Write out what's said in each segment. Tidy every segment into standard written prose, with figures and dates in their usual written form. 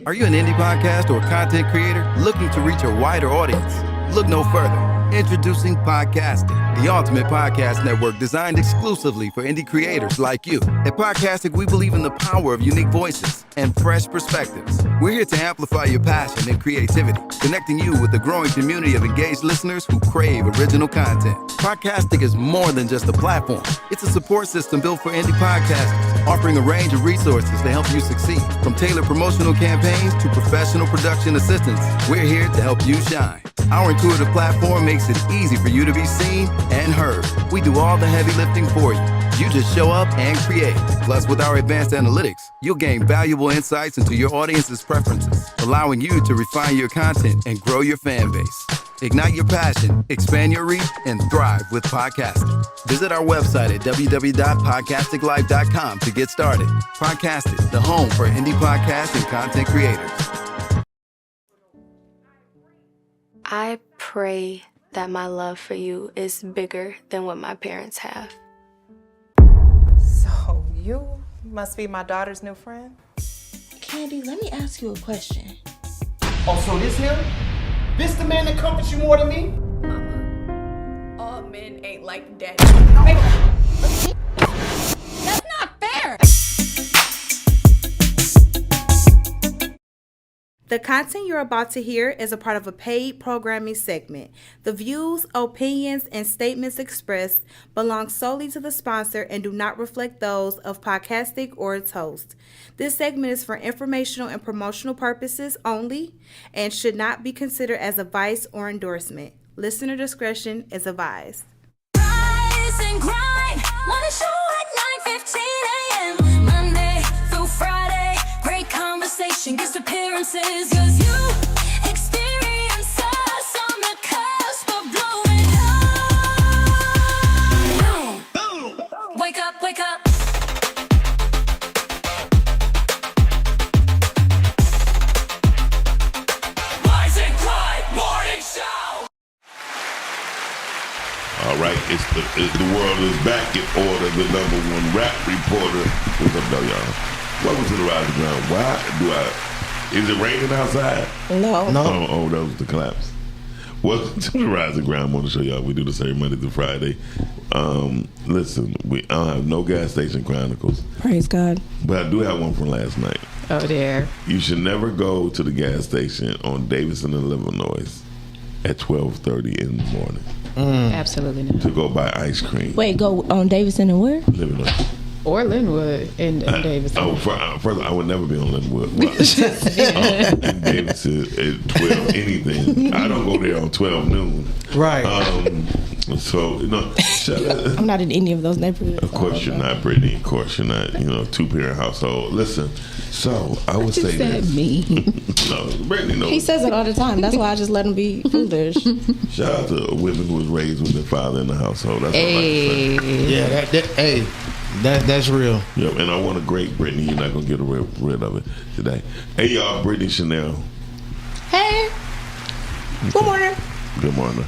Are you an indie podcast or content creator looking to reach a wider audience? Look no further. Introducing Podcastic, the ultimate podcast network designed exclusively for indie creators like you. At Podcastic, we believe in the power of unique voices and fresh perspectives. We're here to amplify your passion and creativity, connecting you with a growing community of engaged listeners who crave original content. Podcastic is more than just a platform. It's a support system built for indie podcasters, offering a range of resources to help you succeed. From tailored promotional campaigns to professional production assistance, we're here to help you shine. Our intuitive platform makes it easy for you to be seen and heard. We do all the heavy lifting for you. You just show up and create. Plus, with our advanced analytics, you'll gain valuable insights into your audience's preferences, allowing you to refine your content and grow your fan base. Ignite your passion, expand your reach, and thrive with podcasting. Visit our website at www.podcasticlife.com to get started. Podcastic, the home for indie podcasts and content creators. I pray that my love for you is bigger than what my parents have. So you must be my daughter's new friend? Candy, let me ask you a question. Oh, so this him? This the man that comforts you more than me? Mama, all men ain't like daddy. That's not fair! The content you're about to hear is a part of a paid programming segment. The views, opinions, and statements expressed belong solely to the sponsor and do not reflect those of Podcastic or its host. This segment is for informational and promotional purposes only and should not be considered as advice or endorsement. Listener discretion is advised. Rise and grind, wanna show at 9:15 a.m. Monday through Friday, great conversation, guest appearances, 'cause you experience us on the cusp of blowing up. Boom. Wake up, wake up. Rise and grind morning show. All right, the world is back in order. The #1 rap reporter. What's up, though, y'all? Welcome to the Rising Ground. Is it raining outside? No. Oh, that was the collapse. Welcome to the Rising Ground. I want to show y'all we do this every Monday through Friday. Listen, I don't have no gas station chronicles, Praise God. but I do have one from last night. Oh, there. You should never go to the gas station on Davidson and Illinois at 12:30 in the morning Absolutely not. to go buy ice cream. Wait, go on Davidson and where? Illinois. Or Linwood and Davidson. First, I would never be on Linwood. Well, Davidson at 12 anything. I don't go there on 12 noon. Right. Shut up. I'm not in any of those neighborhoods. Of course you're not, Brittany. Of course you're not. Two-parent household. Listen, so I would say said this. me. No, Brittany knows. He says it all the time. That's why I just let him be foolish. Shout out to women who was raised with their father in the household. That's what I like to say. Yeah, that's real. Yep, and I want a great Brittany. You're not going to get rid of it today. Hey, y'all, Brittany Chanel. Hey. Good morning. Good morning.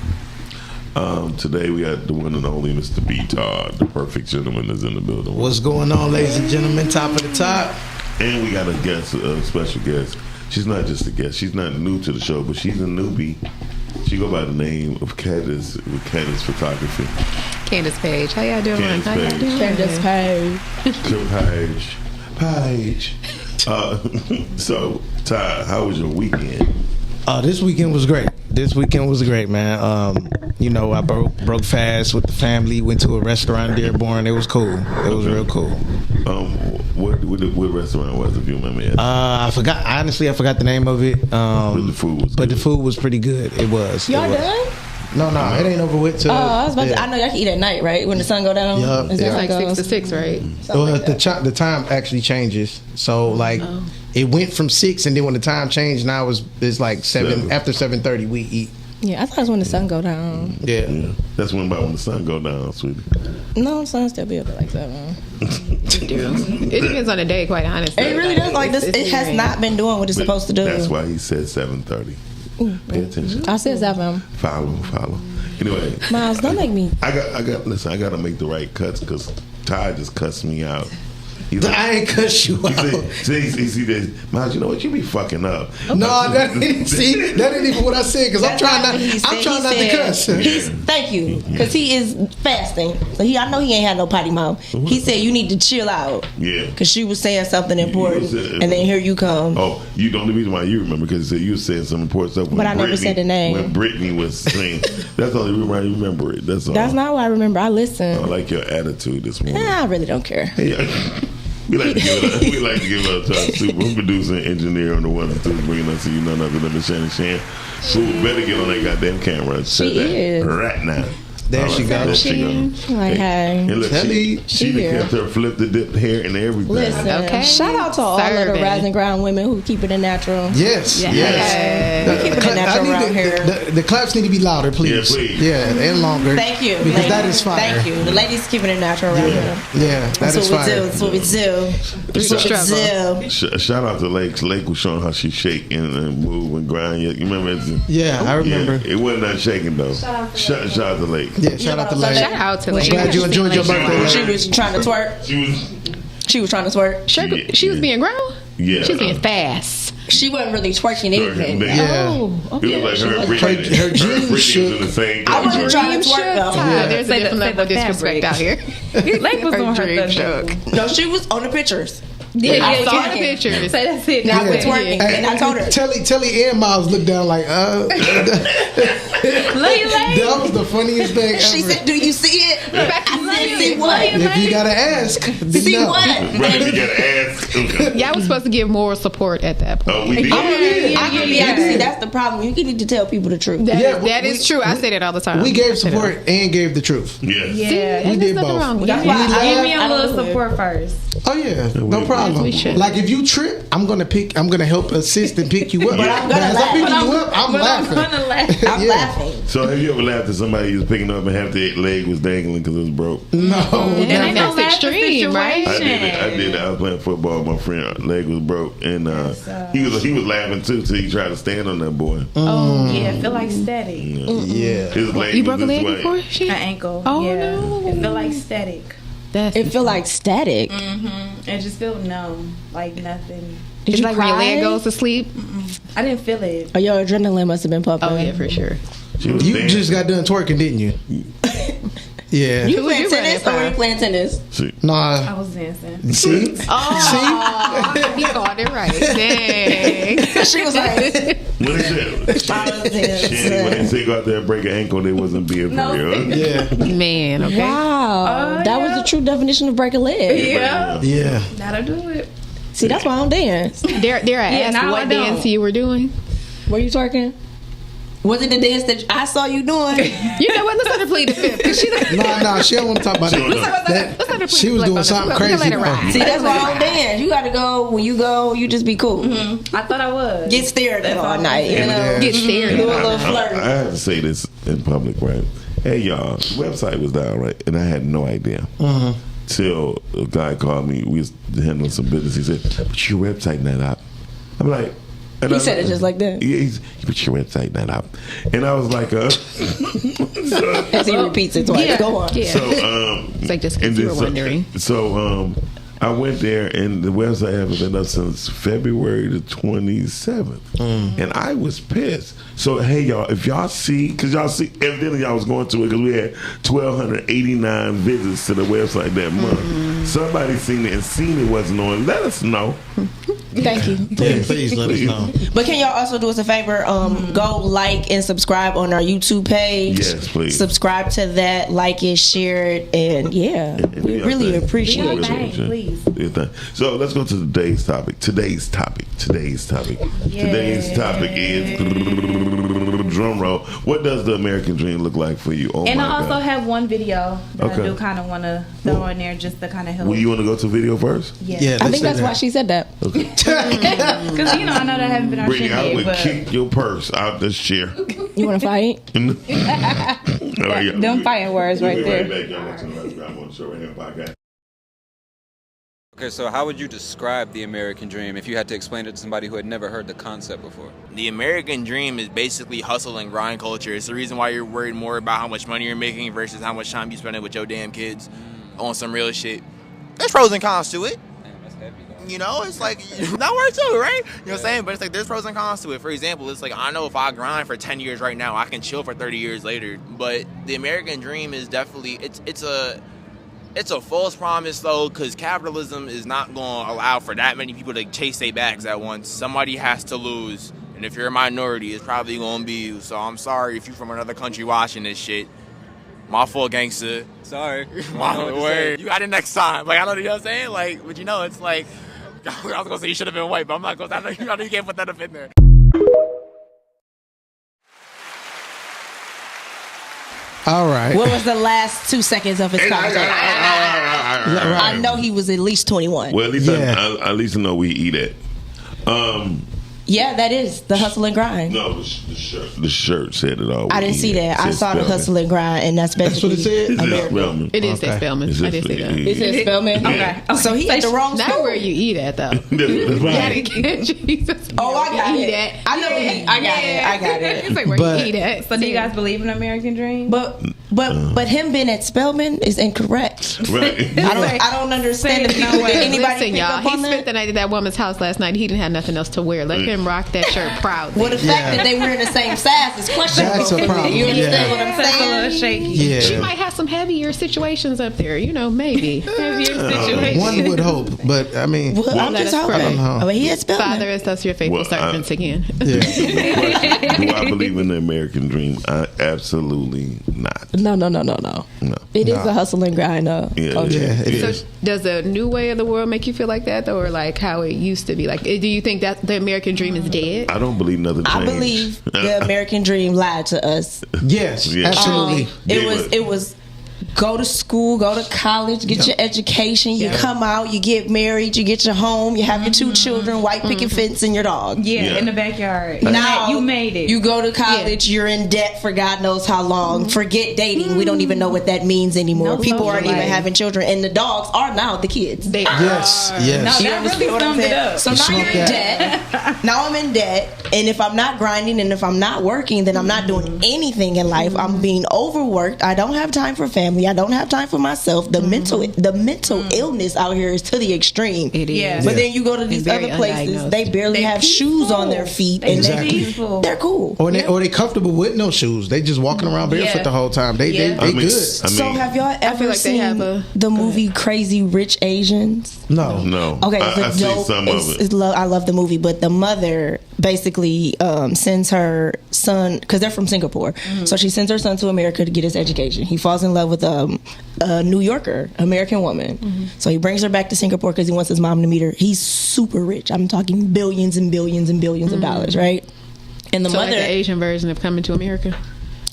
Today we got the one and only Mr. B. Todd, the perfect gentleman, is in the building. What's going on, ladies and gentlemen? Top of the top. And we got a guest, a special guest. She's not just a guest. She's not new to the show, but she's a newbie. She go by the name of Candace with Candace Photography. Candace Page. How y'all doing? Candace How y'all Page. doing? Candace Page. Page. So, Todd, how was your weekend? This weekend was great. Man. I broke fast with the family. Went to a restaurant in Dearborn. It was cool. It was real cool. What restaurant was it, if you remember? I forgot. Honestly, I forgot the name of it. But the food was good. The food was pretty good. It was. Y'all it was. done? No, it ain't over with. I was about to, I know y'all can eat at night, right? When the sun go down? Yup. Is that It's how like it goes? 6 to 6, right? Well, the time actually changes. So it went from 6, and then when the time changed, now it's like 7. After 7:30, we eat. Yeah, I thought it was when the sun go down. Yeah. That's when the sun go down, sweetie. No, the sun still be up at like 7. It depends on the day, quite honestly. It really does. Like this, it's it has not been doing what it's supposed to do. That's why he said 7:30. Pay attention. I said 7. Follow. Anyway, Miles, don't make me. I got to make the right cuts because Ty just cussed me out I ain't cuss you out. He see this. Miles, you know what? You be fucking up. No, that ain't even what I said. Because I'm trying not to cuss. Thank you, because he is fasting. So I know he ain't had no potty mouth. He said you need to chill out. Yeah. Because she was saying something important, and then here you come. Oh, the only reason why you remember because you were saying some important stuff. But I never said the name. When Brittany was saying, that's the only reason why you remember it. That's all. That's not what I remember. I listened. I like your attitude this morning. I really don't care. We like to give it up to our super producer and engineer on the one and two, bringing us to you none other than Shannon Shan. Who better get on that goddamn camera and say that right now. There she goes. Like, hey. And look, she kept her flip the dip hair and everything. Listen, shout out to all of the rising ground women who keep it in natural. Yes. We keep it in natural around here. The claps need to be louder, please. Yeah, please. Yeah, and longer. Thank you. Because ladies. that is fire. Thank you. The ladies keeping it natural around here. Yeah, that is fire. That's what we do. Shout out to Lake. Lake was showing how she shake and move and grind. You remember? Yeah, I remember. Yeah, it wasn't that shaking though. Shout out to Lake. Yeah, shout out to Lake. Shout out to Lake. Glad you enjoyed your birthday. She was trying to twerk. She was trying to twerk. She was being grown? Yeah. She was being fast. She wasn't really twerking anything. Yeah. Okay. It was like her jeans shook. in the same. I wasn't trying to twerk though. There's a different level of disrespect out here. Lake was on her dream shook. No, she was on the pictures. I saw the pictures. So that's it. Now we're twerking, and I told her. Telly and Miles looked down like, that was the funniest thing ever. She said, "Do you see it?" I said, "See what?" If you gotta ask, see what? Right, you gotta ask. Y'all was supposed to give moral support at that point. Oh, we did. I can be honest. See, that's the problem. You need to tell people the truth. That is true. I say that all the time. We gave support and gave the truth. Yes. Yeah. We did both. Wrong with That's that. why Give me a little support first. Oh yeah, no problem. we should. Like if you trip, I'm gonna help assist and pick you up. But I'm gonna as laugh. I'm picking you up, I'm laughing. I'm laughing. So have you ever laughed at somebody you was picking up and half their leg was dangling because it was broke? No, And that's extreme, right? I did it. I was playing football. My friend leg was broke, and he was laughing too till he tried to stand on that boy. Oh yeah, feel like static. Yeah. His leg You was broke a this leg way. before? An ankle. Oh, yeah. no. It feel like static. It feel like static. It just feel numb, like nothing. Did It's you like cry? when your leg goes to sleep. I didn't feel it. Oh, your adrenaline must have been pumping. Oh yeah, for sure. You just got done twerking, didn't you? Yeah. You Who was playing you tennis running or you from? playing tennis? Nah. I was dancing. See? Oh, you got it right. Dang. She was like, What is it? When they say go out there and break an ankle, they wasn't being for real. Yeah. Man, okay. wow. That was the true definition of break a leg. Yeah. Yeah. That'll do it. See, that's why I don't dance. Dare I ask now I what don't. dance you were doing? Were you twerking? Was it the dance that I saw you doing? You know what? Let's let her plead the fifth. Cause she Nah, she don't want to talk about that. She was doing something crazy. Let her ride. See, that's why I don't dance. You gotta go. When you go, you just be cool. I thought I was. Get stared at all night. You know? Yeah. Get stared Do a at. little I flirt. have to say this in public, right? Hey, y'all, the website was down, right? And I had no idea. Till a guy called me. We was handling some business. He said, but your website not up. I'm like... He said it just like that. Yeah, but your website not up. And I was like, As he repeats it twice. Go on. Yeah. So, It's like just and because you were then wondering. So, I went there, and the website hasn't been up since February the 27th. And I was pissed. So, hey, y'all, if y'all see, because y'all see, evidently y'all was going to it because we had 1,289 visits to the website that month. Somebody seen it and seen it wasn't on. Let us know. Thank you. Yeah, please let us know. But can y'all also do us a favor? Go like and subscribe on our YouTube page. Yes, please. Subscribe to that, like it, share it, and we really appreciate Yeah, you. thanks, please. So let's go to today's topic. Today's topic is drum roll. What does the American dream look like for you? Oh And my I also God. have one video that Okay. I do kind of want to throw in there just to kind of help. Well, you want to go to video first? Yeah, I think that's why she said that. Because, I know that I haven't been on Brittany, shit I yet, would but kick your purse out this chair. You want to fight? them fighting words right We'll be there. right back, y'all. Watching the Let's Grab on the Show right here, podcast. Okay, so how would you describe the American dream if you had to explain it to somebody who had never heard the concept before? The American dream is basically hustle and grind culture. It's the reason why you're worried more about how much money you're making versus how much time you spending with your damn kids on some real shit. There's pros and cons to it. you know, it's like that works too, right? You know what I'm saying? But it's like there's pros and cons to it. For example, it's like I know if I grind for 10 years right now, I can chill for 30 years later. But the American dream is definitely it's a false promise though, because capitalism is not going to allow for that many people to chase their bags at once. Somebody has to lose, and if you're a minority, it's probably going to be you. So I'm sorry if you're from another country watching this shit. My fault, gangster. Sorry. My word. You got it next time. Like, I don't know, you know what I'm saying? Like, but you know, it's like, I was going to say you should have been white, but I'm not going to, I know you can't put that up in there. All right. What was the last 2 seconds of his conversation? I know he was at least 21. Well, at least I know we eat it. Yeah, that is the hustle and grind. No, the shirt said it all. I didn't see that. I saw the hustle and grind, and that's basically American. It is that Spelman. I did see that. It said Spelman? Okay. So he had the wrong Not school. where you eat at, though. That's right. Jesus. Oh, I got eat it. at. I know where I got it. It's like where you eat at. So do you guys believe in American dream? But him being at Spelman is incorrect. Right. I don't understand if people did anybody Listen, pick y'all. up He on spent that. the night at that woman's house last night. He didn't have nothing else to wear. Let him rock that shirt proudly. Well, the fact that they were in the same size is questionable. That's a problem. You understand what I'm That's a little saying? shaky. Yeah. She might have some heavier situations up there. You know, maybe heavier situations. One would hope, but I mean, Well, I'm Let just us hoping. pray. I mean, he had Spelman. Father, is us your faithful Well, servants again. yeah. Do I believe in the American dream? Absolutely not. No. No. It is a hustle and grind culture. Yeah, it So is. does the new way of the world make you feel like that, though, or like how it used to be? Like, do you think that the American dream is dead? I don't believe nothing changed. I believe the American dream lied to us. Yes, Yeah. absolutely. It was go to school, go to college, get your education, you come out, you get married, you get your home, you have your 2 children, white picket fence, and your dog. Yeah, in the backyard. Now you made it. You go to college, you're in debt for God knows how long. Forget dating. We don't even know what that means anymore. No People aren't social even life. having children, and the dogs are now the kids. They Yes, yes. You that understand really what I'm summed it saying? up. So now Smoke you're in debt. Now I'm in debt, and if I'm not grinding and if I'm not working, then I'm not doing anything in life. I'm being overworked. I don't have time for family. I don't have time for myself. The mental illness out here is to the extreme. It is. Yeah. But then you go to these Very other places, undiagnosed. they barely They have peaceful. shoes on their feet, They and Exactly. peaceful. they're cool. Or they comfortable with no shoes. They just walking around barefoot Yeah. the whole time. They Yeah. they good. So have y'all ever like they have seen the movie Crazy Rich Asians? No. No. Okay, I it's see dope. some of it. I love the movie, but the mother basically sends her son, because they're from Singapore, so she sends her son to America to get his education. He falls in love with a New Yorker, American woman. So he brings her back to Singapore because he wants his mom to meet her. He's super rich. I'm talking billions and billions and billions of dollars, right? And the So mother, like the Asian version of Coming to America.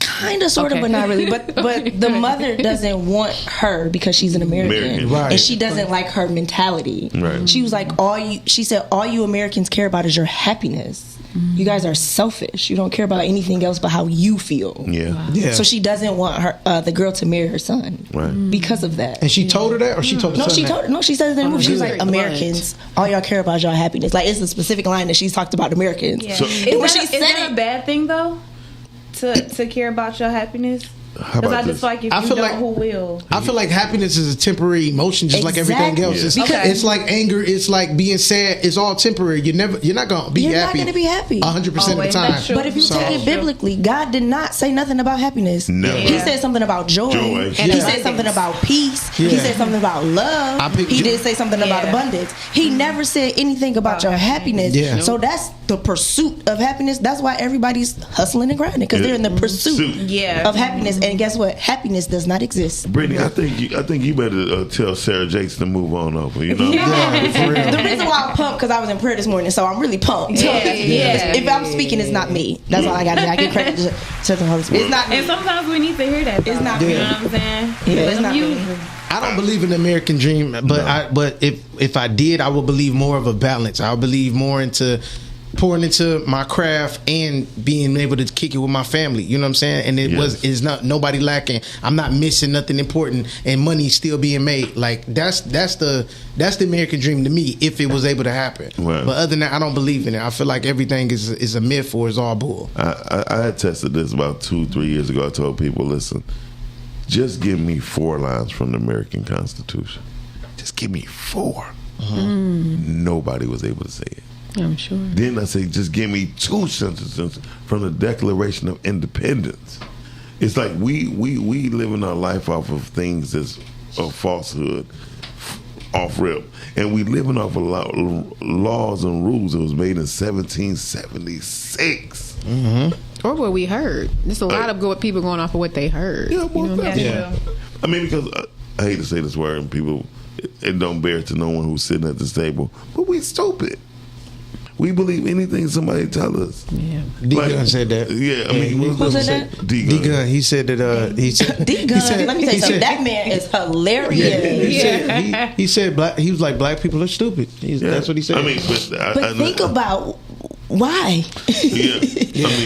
kind of, sort of, Okay. but not really. But the mother doesn't want her because she's an American, Right. and she doesn't like her mentality. Right. She was like, she said, all you Americans care about is your happiness. You guys are selfish. You don't care about anything else but how you feel. Yeah. Yeah. So she doesn't want her the girl to marry her son Right. because of that. And she told her that, or she told the No, son she that? told. No, she said it in the movie. She was very like, Americans, all y'all care about is your happiness. Like, it's a specific line that she's talked about Americans. Yeah. So- And when she Is said that it, a bad thing though? To care about your happiness? How Because about I this? just like if I you feel don't, like- who will? I feel like happiness is a temporary emotion, just like everything Exactly. else. Yeah. It's, Okay. it's like anger. It's like being sad. It's all temporary. You're not gonna be you're happy. not going to be happy. 100% of the Always. time. That's true. But if you So- take it biblically, God did not say nothing about happiness. Never. He said something about joy. Joy. And he Yeah. said something about peace. He Yeah. said something about love. I picked He joy. did say something about Yeah. abundance. He never said anything about your happiness. Yeah. So that's the pursuit of happiness. That's why everybody's hustling and grinding, because they're in the pursuit Yeah. of happiness. And guess what? Happiness does not exist. Brittany, I think you better tell Sarah Jakes to move on over. You know. Yeah, for real. The reason why I'm pumped, because I was in prayer this morning, so I'm really pumped. Yeah, yeah. If I'm speaking, it's not me. That's all I got to do. I get credit to the Holy Spirit. It's not me. And sometimes we need to hear that. Though. It's not You me. know what I'm saying? Yeah, Let it's them not use me. it. I don't believe in the American dream, but if I did, I would believe more of a balance. I would believe more into pouring into my craft and being able to kick it with my family. You know what I'm saying? And it's not nobody lacking. I'm not missing nothing important, and money still being made. Like that's the American dream to me, if it was able to happen. Right. But other than that, I don't believe in it. I feel like everything is a myth or is all bull. I had tested this about 2-3 years ago. I told people, listen, just give me 4 lines from the American Constitution. Just give me 4. Nobody was able to say it. I'm sure. Then I say, just give me 2 sentences from the Declaration of Independence. It's like we living our life off of things that's a falsehood, off rip, and we living off of laws and rules that was made in 1776. Or what we heard. There's a lot of people going off of what they heard. Yeah, you know what I mean? Yeah. I mean, because I hate to say this word, and people, it don't bear to no one who's sitting at this table, but we stupid. We believe anything somebody tell us. Yeah. D-Gun said that. Yeah, I mean, Who said that? D-Gun. He said that. He said D-Gun. Let me tell you something. That man is hilarious. He said he was like, black people are stupid. That's what he said. I mean, But think about why.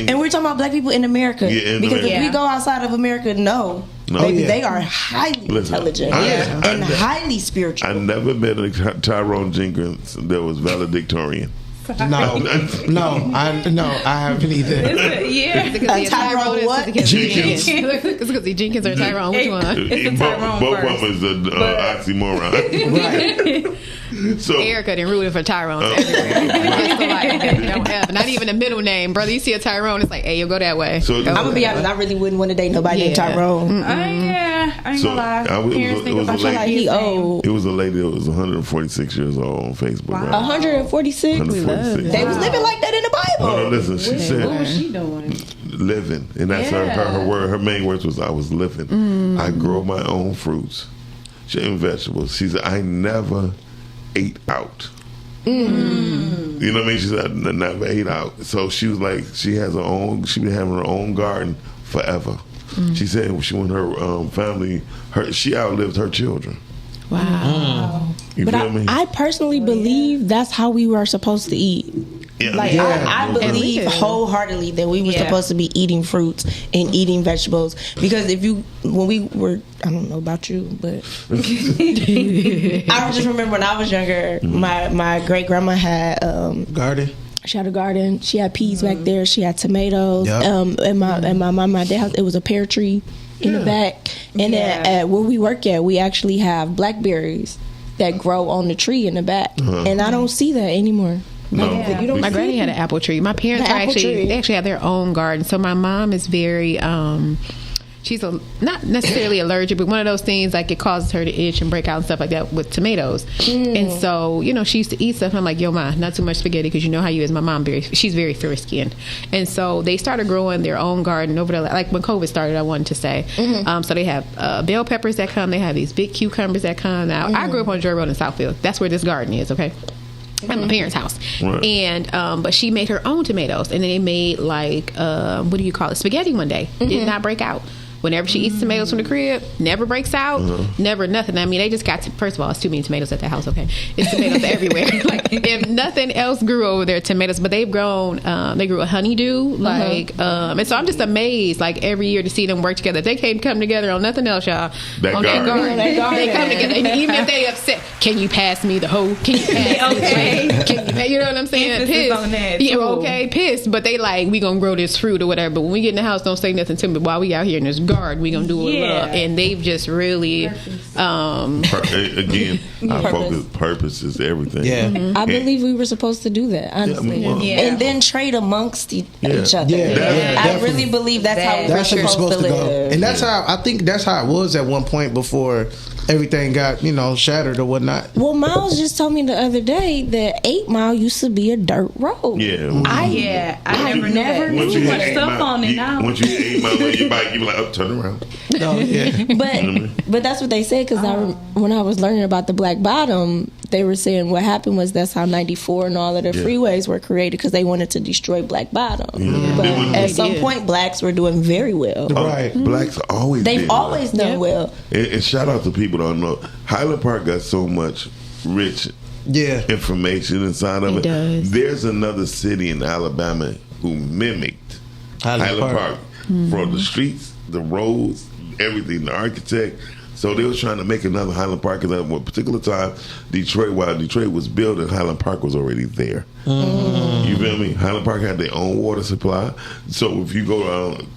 And we're talking about black people in America. Yeah, because if we go outside of America, baby, they are highly intelligent and highly spiritual. I never met a Tyrone Jenkins that was valedictorian. No, I haven't either. Tyrone what? Jenkins. It's because he Jenkins or Tyrone. Which one? It's the Tyrone both first. of them is an oxymoron. Right. So Erica didn't rooting for Tyrone everywhere. Not even a middle name, brother. You see a Tyrone, it's like, hey, you go that way. So I'm gonna be honest. I really wouldn't want to date nobody named Tyrone. I ain't gonna lie. It was a lady. Like he old. It was a lady that was 146 years old on Facebook. Wow. Right? 146. 146. They was living like that in the Bible. Oh, no, listen. She said, What was she doing? living, and that's her word. Her main words was, "I was living. I grow my own fruits and vegetables." She said, "I never ate out." You know what I mean? She said, "I never ate out." So she was like, she has her own. She been having her own garden forever. She said when her family, she outlived her children. Wow. You But feel me? I personally believe that's how we were supposed to eat. I believe wholeheartly that we were supposed to be eating fruits and eating vegetables, because when we were, I don't know about you, but I just remember when I was younger, my great grandma had garden. She had a garden. She had peas back there. She had tomatoes. And my mom and my dad's house, it was a pear tree in the back. And then at where we work at, we actually have blackberries that grow on the tree in the back. And I don't see that anymore. My granny had an apple tree. My parents they actually had their own garden. So my mom is very she's not necessarily allergic, but one of those things like it causes her to itch and break out and stuff like that with tomatoes. And so, she used to eat stuff. And I'm like, yo, ma, not too much spaghetti, because you know how you is. My mom, she's very fair skinned. And so they started growing their own garden over there. Like when COVID started, I wanted to say. So they have bell peppers that come. They have these big cucumbers that come. Now, I grew up on Joy Road in Southfield. That's where this garden is, okay? At my parents' house. Right. And but she made her own tomatoes, and then they made like what do you call it, spaghetti one day. Did not break out. Whenever she eats tomatoes from the crib, never breaks out, never nothing. I mean, they just got first of all, it's too many tomatoes at the house. Okay, it's tomatoes everywhere. Like if nothing else grew over there, tomatoes. But they've grown. They grew a honeydew. And so I'm just amazed. Like every year to see them work together. If they can't come together on nothing else, y'all. That garden. They come together. And even if they upset, can you pass me the hoe? Can you pass me the tray? Can you know what I'm saying? Pissed. Pissed. But they like, we gonna grow this fruit or whatever. But when we get in the house, don't say nothing to me. While we out here in this garden, we gonna do it with love. And they've just really again, purpose is everything. I believe we were supposed to do that, honestly. And then trade amongst each other. I really believe that's how we were supposed to live. And that's how I think that's how it was at one point before everything got shattered or whatnot. Well, Miles just told me the other day that 8 Mile used to be a dirt road. I never knew too much stuff on it now. Once you hit 8 Mile on your bike, you be like, turn around. But that's what they said, because when I was learning about the Black Bottom, they were saying what happened was that's how 94 and all of the freeways were created, because they wanted to destroy Black Bottom. But at some point, blacks were doing very well. Blacks they've always done well. And shout out to people that don't know, Highland Park got so much rich information inside of it. There's another city in Alabama who mimicked Highland Park. From the streets, the roads, everything, the architect. So they was trying to make another Highland Park, because at one particular time, while Detroit was building, Highland Park was already there. You feel me? Highland Park had their own water supply. So if you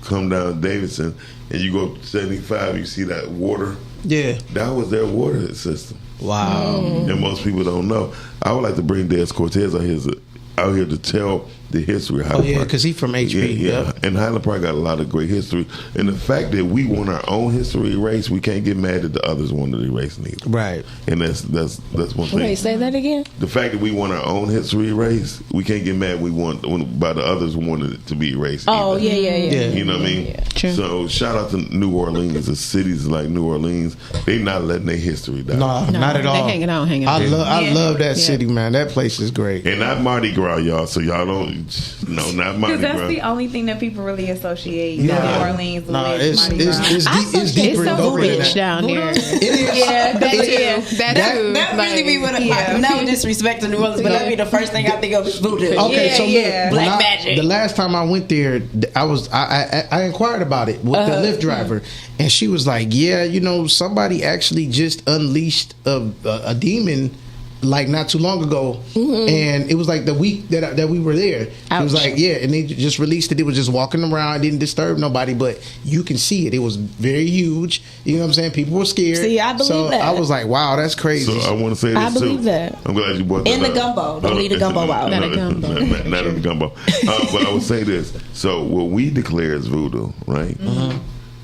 come down Davidson, and you go 75, you see that water. Yeah. That was their water system. Wow. And most people don't know. I would like to bring Des Cortez out here to tell the history of Highland Park. Oh, yeah, because he's from HP. Yeah. And Highland Park got a lot of great history. And the fact that we want our own history erased, we can't get mad that the others want it erased neither. Right. And that's one thing. Wait, say that again? The fact that we want our own history erased, we can't get mad by the others wanted it to be erased. Oh, either. yeah. You know what I mean? Yeah. True. So shout out to New Orleans. The cities like New Orleans, they not letting their history die. No, not at all. They hanging out. I love that city, man. That place is great. And not Mardi Gras, y'all. So y'all don't, not Mardi Because that's Gras. the only thing that people really associate Yeah. New Orleans No, with. it's Mardi Gras. it's deeper It's and so doper than rich that. down there. It is. Yeah, That too. That Like, really be what no disrespect to New Orleans, but that'd be the first thing I think of is voodoo. Okay, so look, Black magic. The last time I went there, I inquired about it with the Lyft driver, and she was like, "Yeah, somebody actually just unleashed a demon." Like not too long ago, and it was like the week that we were there. It was like, yeah, and they just released it. It was just walking around, didn't disturb nobody, but you can see it. It was very huge. You know what I'm saying? People were scared. See, I believe that. I was like, wow, that's crazy. So I want to say this I believe too. that. I'm glad you brought that In the up. gumbo. Don't leave the gumbo out. Not a gumbo. Not in the gumbo. But I would say this. So what we declare is voodoo, right?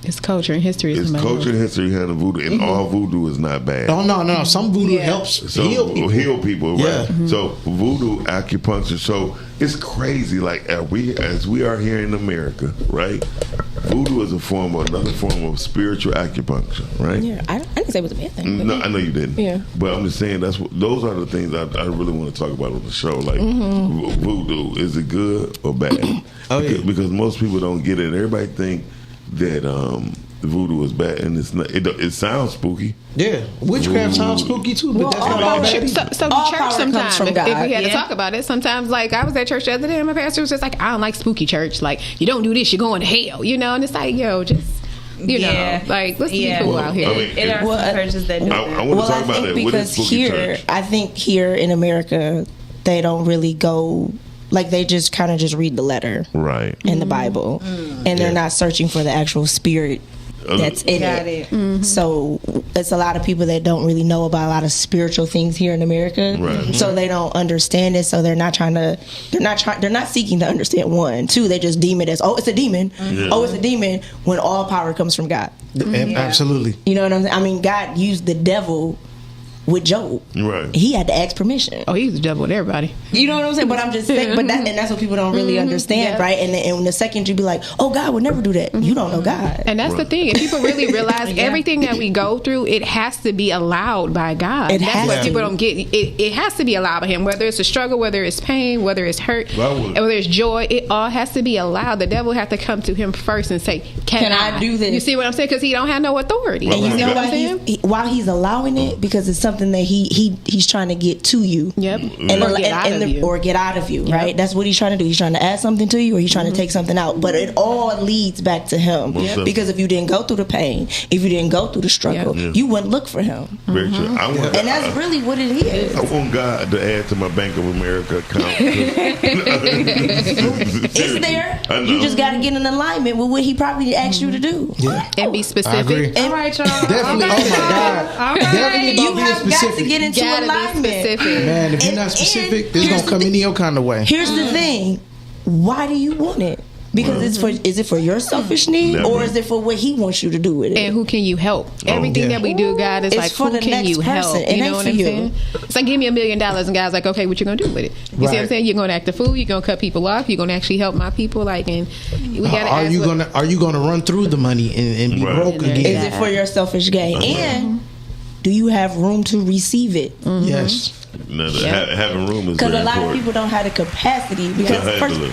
It's culture and history. It's culture and history behind the voodoo, and all voodoo is not bad. Oh no, some voodoo helps So heal people. right? So voodoo, acupuncture. So it's crazy. Like as we are here in America, right? Voodoo is another form of spiritual acupuncture, right? Yeah, I didn't say it was a bad thing. No, I know you didn't. Yeah. But I'm just saying those are the things I really want to talk about on the show. Like voodoo, is it good or bad? Because most people don't get it. Everybody think that voodoo is bad, and it's not. It sounds spooky. Yeah, witchcraft sounds spooky too, but that's not all bad. So All the church power comes sometimes, from if God. we had to talk about it, sometimes like I was at church the other day and my pastor was just like, I don't like spooky church. Like, you don't do this, you're going to hell, and it's like, yo, just know, like, let's be cool out here. I mean, There are some churches that do that. I want to talk about that. What is Because spooky church? I think here in America, they don't really go. Like they just kind of just read the letter Right. in the Bible, and they're not searching for the actual spirit that's in Got it. it. So it's a lot of people that don't really know about a lot of spiritual things here in America. Right. So they don't understand it. So they're not seeking to understand. 1, 2, they just deem it as, oh, it's a demon. Oh, it's a demon, when all power comes from God. Absolutely. You know what I'm saying? I mean, God used the devil with Job. Right. He had to ask permission. Oh, he's the devil with everybody. You know what I'm saying? But I'm just saying, and that's what people don't really understand, right? And the second you be like, oh, God would never do that. You don't know God. And that's the thing. If people really realize everything that we go through, it has to be allowed by God. It That's has what to. people don't get. It has to be allowed by Him. Whether it's a struggle, whether it's pain, whether it's hurt, and whether it's joy, it all has to be allowed. The devil have to come to Him first and say, "Can I do this?" You see what I'm saying? Because he don't have no authority. And you see know what I'm why saying? while he's allowing it, because it's something that he's trying to get to you. Yep. And or get out of you, right? That's what he's trying to do. He's trying to add something to you, or he's trying to take something out. But it all leads back to him. Yep. Because if you didn't go through the pain, if you didn't go through the struggle, you wouldn't look for him. Very true. And that's really what it is. I want God to add to my Bank of America account. It's there. You just got to get in alignment with what he probably asked you to do. And be specific. All right, y'all. Definitely. Oh my God. Definitely You about being have got to specific. get into alignment. Man, if you're not specific, it's gonna come any old kind of way. Here's the thing: why do you want it? Because is it for your selfish need, or is it for what he wants you to do with it? And who can you help? Everything that we do, God, is It's like, for who the can next you help? person. It You ain't know what for I'm you. saying? It's like, give me $1 million, and God's like, okay, what you gonna do with it? You see what I'm saying? You're gonna act the fool. You're gonna cut people off. You're gonna actually help my people. Like, and we gotta. Are you gonna run through the money and be broke again? Is it for your selfish gain? And do you have room to receive it? Yes. No, having room is Because very a lot important. of people don't have the capacity. Because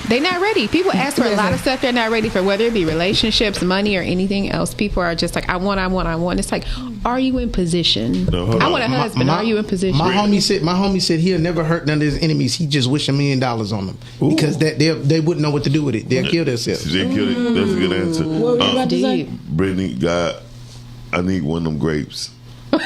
they're not ready. People ask for a lot of stuff they're not ready for, whether it be relationships, money, or anything else. People are just like, I want. It's like, are you in position? I want a husband. Are you in position? My homie said he'll never hurt none of his enemies. He just wish $1 million on them because they wouldn't know what to do with it. They'll kill themselves. They kill it. That's a good answer. What were you about to say? Brittany, God I need one of them grapes. I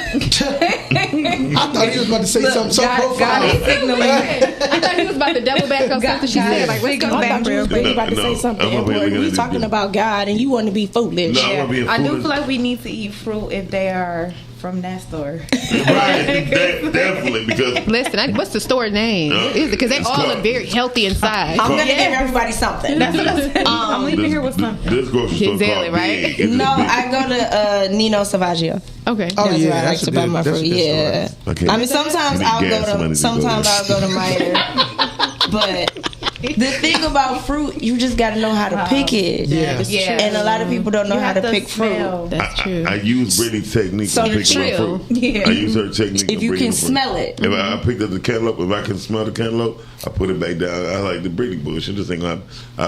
thought he was about to say something so profound. I thought he was about to double back on something she said. Like, let's go back. You was about to say something important. We talking about God, and you want to be foolish. No, I'm being I do foolish. feel like we need to eat fruit if they are from that store. Right, definitely, because Listen, what's the store name? Because they It's all called- look very healthy inside. I'm gonna give everybody something. That's what I'm saying. I'm leaving here with something. this grocery store Kinzeli, called right? Big. It's No, just big. I go to Nino Savaggio. Okay. Oh That's yeah, where I like that's to a buy good. my That's a fruit. good Yeah. store. Okay. I mean, sometimes You need I'll gas go money to. to Sometimes go I'll go to Meyer. But the thing about fruit, you just got to know how to pick it. Yeah. Yeah. And a lot of people don't know You how have to pick smell. fruit. That's true. I use Brittany's technique So to the pick my trill. fruit. Yeah. I use her technique. If to you pick can my fruit. smell it. If I picked up the cantaloupe, if I can smell the cantaloupe, I put it back down. I like the Brittany bullshit. This thing, I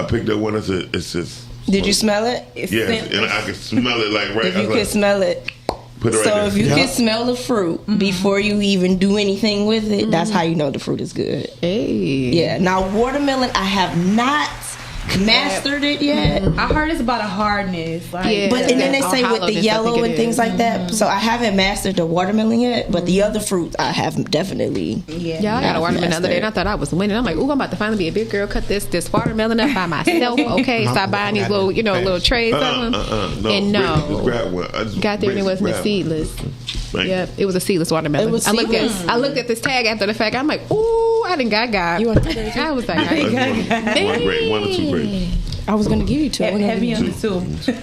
picked up one. I said, it's just. Did you smell it? It's Yes, scent- and I can smell it like right. If I you was can like, smell it. put it right So there. if you Yeah. can smell the fruit before you even do anything with it, that's how you know the fruit is good. Hey. Yeah. Now watermelon, I have not mastered it yet. I heard it's about a hardness. Like, Yeah. But and then they Or say with the hollowness, I yellow think it and things is. like that. So I haven't mastered the watermelon yet, but the other fruits I have definitely. yeah. Yeah, I got a watermelon the other day, and I mastered. thought I was winning. I'm like, ooh, I'm about to finally be a big girl. Cut this watermelon up by myself. Okay, start buying these little, little trays of them. No, And Brittany just no, grabbed one. I just- got there and it Brittany wasn't a grabbed seedless. one. Thank you. Yep, it was a seedless watermelon. It was I looked seedless? at I looked at this tag after the fact. I'm like, ooh, I done got. You want to try I was like, I just want one grape, one or two grapes. I was gonna give you two. I wasn't gonna Heavy give on you the soup.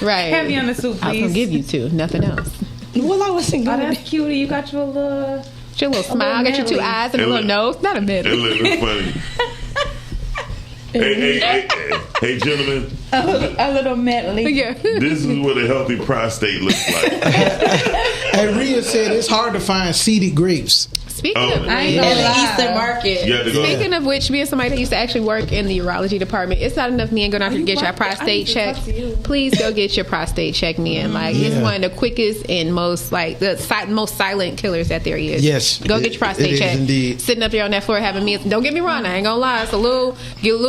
right. Heavy on the soup, I was gonna please. give you two, nothing else. two. Well, I wasn't Oh, gonna. that's cute. You got your little. Your little smile, got your two medley. eyes and a And little look- nose. Not a It medley. looks funny. Hey, gentlemen, A little medley. Yeah. this is what a healthy prostate looks like. And Rhea said it's hard to find seeded grapes. Speaking Oh. of I ain't In gonna the lie. Eastern Market. You have to go. Speaking of which, me and somebody that used to actually work in the urology department, it's not enough me and going out to get your prostate checked. Please go get your prostate checked, man. Like, it's Yeah. one of the quickest and most, like, most silent killers that there is. Yes, Go get your prostate it is checked. indeed. Sitting up there on that floor having me. Don't get me wrong, I ain't gonna lie. It's a little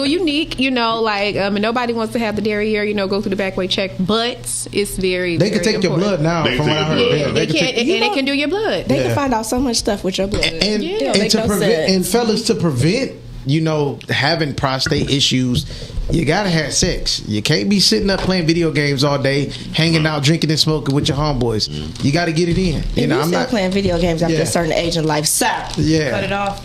unique, like, and nobody wants to have the derriere, go through the back way check, but it's very, They can very take your important. blood now. They From take what I your heard, blood. yeah, They can can, take- and they can do your blood. They Yeah. can find out so much stuff with your blood. and, It don't and make to no prevent sense. and fellas, to prevent having prostate issues, you gotta have sex. You can't be sitting up playing video games all day, hanging out, drinking and smoking with your homeboys. You got to get it in. If you I'm still not playing video games after Yeah. a certain age in life, sir. Cut it Yeah, off.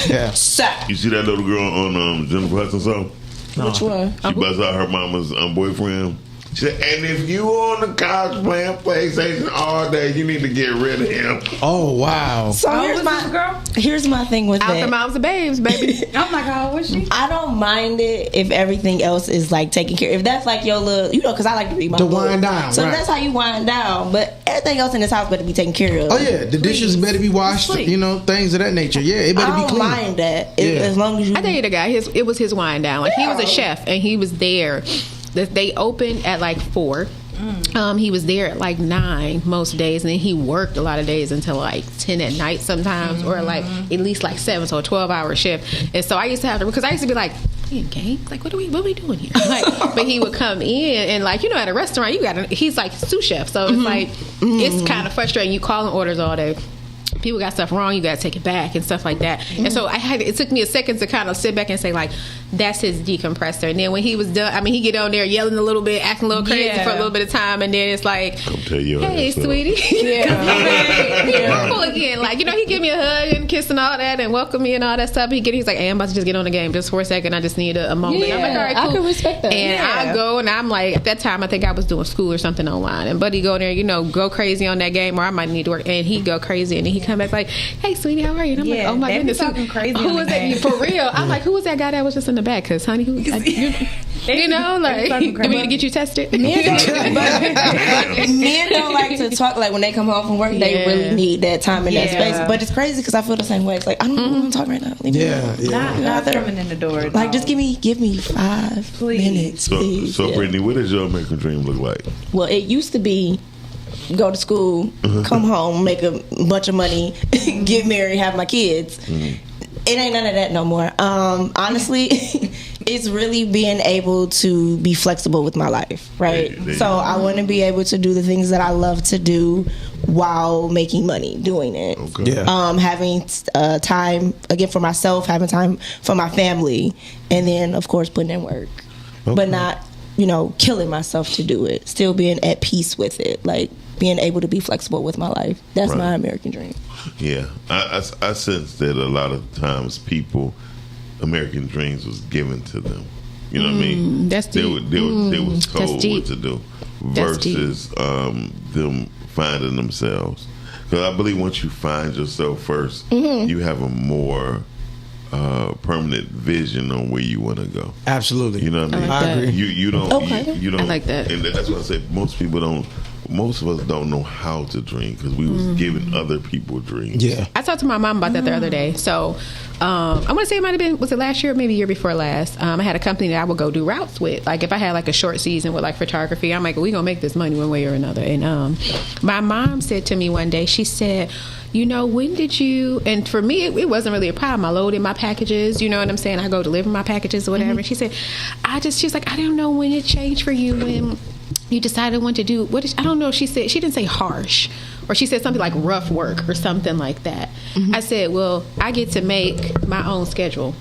yeah. Sir. You see that little girl on Jennifer Hudson song? Which one? She buzzed out her mama's boyfriend. She said, and if you on the couch playing PlayStation all day, you need to get rid of him. Oh wow. So Oh, here's was this girl? my thing with Out the that. moms and babes, baby. I'm like, how old was she? I don't mind it if everything else is like taken care. If that's like your little, because I like to read my To book. wind down, So right. that's how you wind down. But everything else in this house better be taken care of. Oh yeah, the dishes better be washed. Sleep. Things of that nature. Yeah, it better I be don't clean. mind that Yeah. as long as you. I tell you the guy, it was his wind down. Like, he was a chef and he was there. They opened at like 4. He was there at like 9 most days, and then he worked a lot of days until like 10 at night sometimes, or like at least like 7, so a 12-hour shift. And so I used to have to, because I used to be like, playing games, like what are we doing here? Like, but he would come in and like, at a restaurant, he's like sous chef, so it's like it's kind of frustrating. You calling orders all day. People got stuff wrong, you got to take it back and stuff like that. And so it took me a second to kind of sit back and say, like, that's his decompressor. And then when he was done, he get on there yelling a little bit, acting a little crazy for a little bit of time, and then it's like, Come tell your hey, ass up. sweetie. Cool again. Like, he give me a hug and kiss and all that and welcome me and all that stuff. He's like, hey, I'm about to just get on the game just for a second. I just need a moment. I'm like, all right, cool. I can respect that. And I go and I'm like, at that time, I think I was doing school or something online. And Buddy go there, go crazy on that game, or I might need to work. And he go crazy, and then he come back like, hey, sweetie, how are you? And I'm like, oh my they be goodness, talking crazy who on was the that? game. For real? I'm like, who was that guy that was just in the back? Because honey, like, do we need to get you tested? Men don't like to talk. Like when they come home from work, they really need that time in that space. But it's crazy because I feel the same way. It's like I don't want to talk right now. Leave me alone. Not coming in the door. Like just give me 5 minutes, please. So Yeah. Brittany, what does your American dream look like? Well, it used to be go to school, come home, make a bunch of money, get married, have my kids. It ain't none of that no more. Honestly, it's really being able to be flexible with my life, right? So I want to be able to do the things that I love to do while making money doing it. Okay. Having time again for myself, having time for my family, and then of course putting in work, but not, killing myself to do it. Still being at peace with it, like being able to be flexible with my life. That's my American dream. Yeah, I sense that a lot of times American dreams was given to them. You know what I mean? That's deep. They was told what to do versus them finding themselves. Because I believe once you find yourself first, you have a more permanent vision on where you want to go. Absolutely. You know what I mean? I agree. You don't. You don't. I like that. And that's what I say. Most of us don't know how to dream because we was giving other people dreams. Yeah. I talked to my mom about that the other day. So I want to say it might have been, was it last year or maybe year before last? I had a company that I would go do routes with. Like if I had like a short season with like photography, I'm like, we going to make this money one way or another. And my mom said to me one day, she said, when did you, and for me, it wasn't really a problem. I loaded my packages, you know what I'm saying? I go deliver my packages or whatever. And she said, she's like, I don't know when it changed for you when you decided what to do. I don't know. She said, she didn't say harsh, or she said something like rough work or something like that. I said, well, I get to make my own schedule.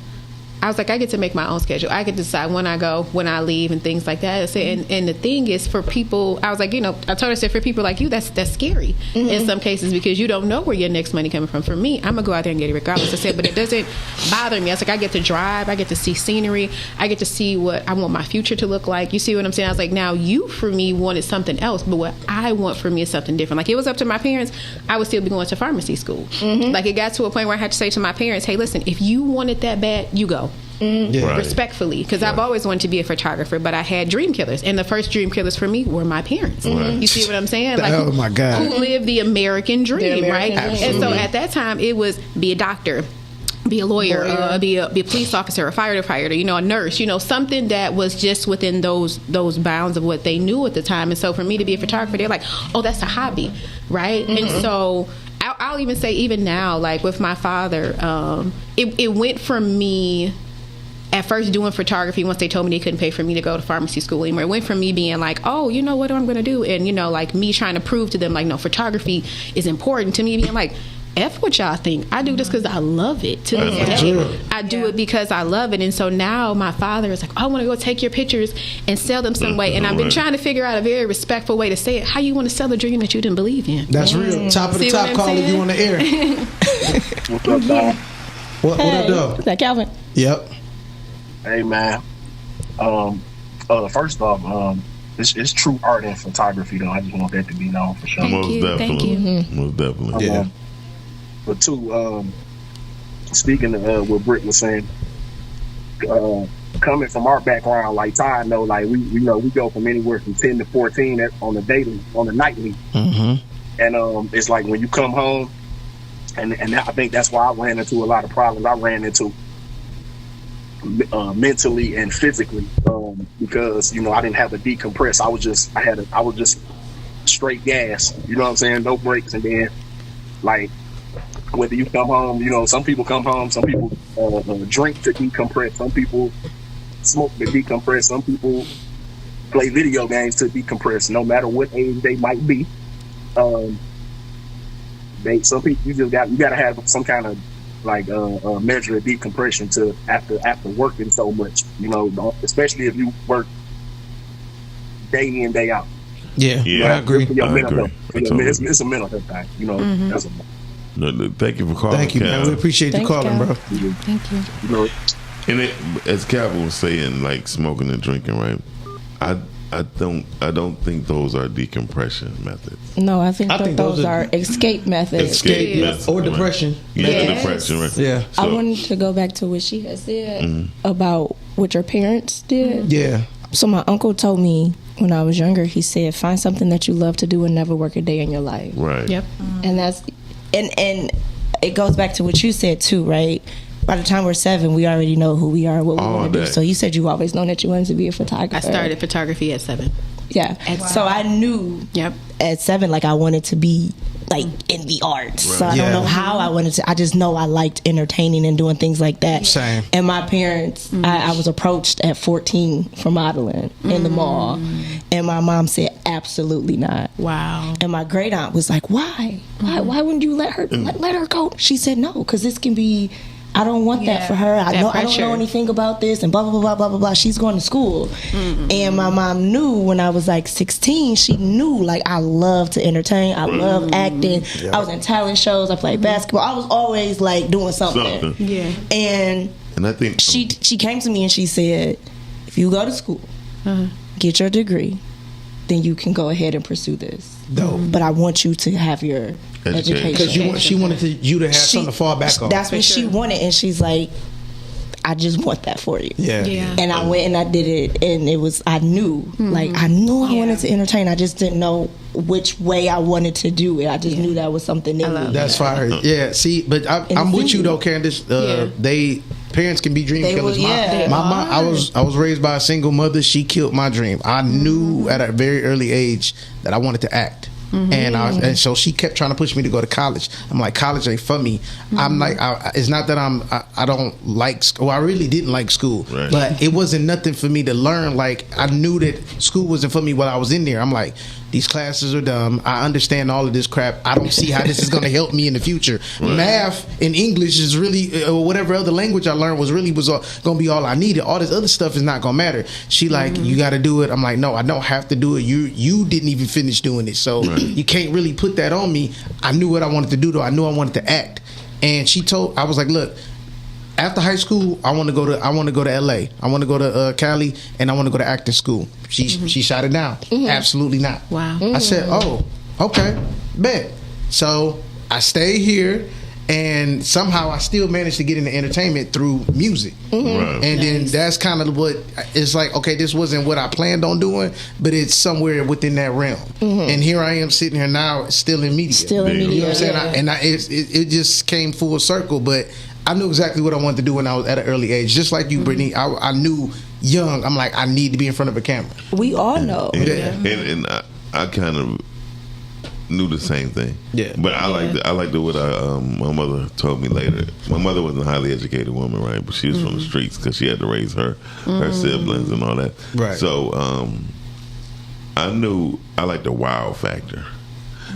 I was like, I get to make my own schedule. I get to decide when I go, when I leave, and things like that. I said, and the thing is, for people, I was like, I told her, I said, for people like you, that's scary in some cases because you don't know where your next money coming from. For me, I'm gonna go out there and get it regardless. I said, but it doesn't bother me. I was like, I get to drive, I get to see scenery, I get to see what I want my future to look like. You see what I'm saying? I was like, now you, for me, wanted something else, but what I want for me is something different. Like it was up to my parents, I would still be going to pharmacy school. Like it got to a point where I had to say to my parents, hey, listen, if you want it that bad, you go. Respectfully, because I've always wanted to be a photographer, but I had dream killers, and the first dream killers for me were my parents. You see what I'm saying? Like, oh my God, who lived the American dream, right? Absolutely. And so at that time, it was be a doctor, be a lawyer, be a police officer, a firefighter, a nurse, something that was just within those bounds of what they knew at the time. And so for me to be a photographer, they're like, oh, that's a hobby, right? And so I'll even say, even now, like with my father, it went from me at first doing photography once they told me they couldn't pay for me to go to pharmacy school anymore. It went from me being like, oh, what am I going to do? And, like me trying to prove to them, like, no, photography is important, to me being like, F what y'all think. I do this because I love it. To this day, I do it because I love it. And so now my father is like, I want to go take your pictures and sell them some way. And I've been trying to figure out a very respectful way to say it. How you want to sell a dream that you didn't believe in? That's real. Top of the top, calling you on the air. What's up, dog? What up, dog? Is that Calvin? Yep. Hey, man. First off, it's true art and photography, though. I just want that to be known for sure. Most definitely. Yeah. But two, speaking of what Britt was saying, coming from our background, like Ty, know, like we go from anywhere from 10 to 14 on the nightly, and it's like when you come home, and I think that's why I ran into a lot of problems. I ran into mentally and physically because I didn't have a decompress. I was just straight gas. You know what I'm saying? No breaks, and then like. Whether you come home, some people come home, some people drink to decompress, some people smoke to decompress, some people play video games to decompress. No matter what age they might be, some people you gotta have some kind of like measure of decompression to after working so much. Especially if you work day in, day out. Yeah, I agree. It's a mental health thing. That's a thank you for calling. Thank you, man. We appreciate you calling, bro. Thank you. And as Calvin was saying, like smoking and drinking, right? I don't think those are decompression methods. No, I think those are escape methods. Or depression. Yeah, depression, right? Yeah. So, I wanted to go back to what she had said about what your parents did. Yeah. So my uncle told me when I was younger, he said, find something that you love to do and never work a day in your life. Right. Yep. And that's and it goes back to what you said too, right? By the time we're 7, we already know who we are, what we want to do. So you said you always known that you wanted to be a photographer. I started photography at 7. Yeah. So I knew at 7, like I wanted to be like in the arts. So I Yeah. don't know how I wanted to. I just know I liked entertaining and doing things like that. Same. And my parents, I was approached at 14 for modeling in the mall, and my mom said absolutely not. Wow. And my great aunt was like, "Why? Why wouldn't you let her let her go?" She said, "No, because this can be. I don't want that for her. I don't know anything about this, and blah blah blah blah blah blah. She's going to school." And my mom knew when I was like 16. She knew like I love to entertain. I love acting. I was in talent shows. I played basketball. I was always like doing something. Yeah. And I think she came to me and she said, "If you go to school, get your degree, then you can go ahead and pursue this. Dope. But I want you to have your education." Because she wanted you to have something to fall back on. That's what she wanted, and she's like, "I just want that for you." Yeah. And I went and I did it, and it was, I knew, like, I knew I wanted to entertain. I just didn't know which way I wanted to do it. I just knew that was something in me. That's fire. Yeah, see, but I'm with you though, Candace. Parents can be dream killers. My mom, I was raised by a single mother. She killed my dream. I knew at a very early age that I wanted to act. And so she kept trying to push me to go to college. I'm like, college ain't for me. I'm like, it's not that I don't like school. I really didn't like school, but it wasn't nothing for me to learn. Like, I knew that school wasn't for me while I was in there. I'm like, these classes are dumb. I understand all of this crap. I don't see how this is going to help me in the future. Math and English is really, or whatever other language I learned was going to be all I needed. All this other stuff is not going to matter. She like, you got to do it. I'm like, no, I don't have to do it. You didn't even finish doing it, so you can't really put that on me. I knew what I wanted to do though. I knew I wanted to act, and I was like, look. After high school, I want to go to LA. I want to go to Cali, and I want to go to acting school. She shot it down. Absolutely not. Wow. I said, oh, okay, bet. So I stayed here, and somehow I still managed to get into entertainment through music. And then that's kind of what it's like. Okay, this wasn't what I planned on doing, but it's somewhere within that realm. And here I am sitting here now, still in media. You know what I'm saying? It just came full circle, but. I knew exactly what I wanted to do when I was at an early age. Just like you, Brittany, I knew young. I'm like, I need to be in front of a camera. We all know. And I kind of knew the same thing. Yeah. But I liked what my mother told me later. My mother wasn't a highly educated woman, right? But she was from the streets because she had to raise her siblings and all that. Right. So I knew I like the wow factor.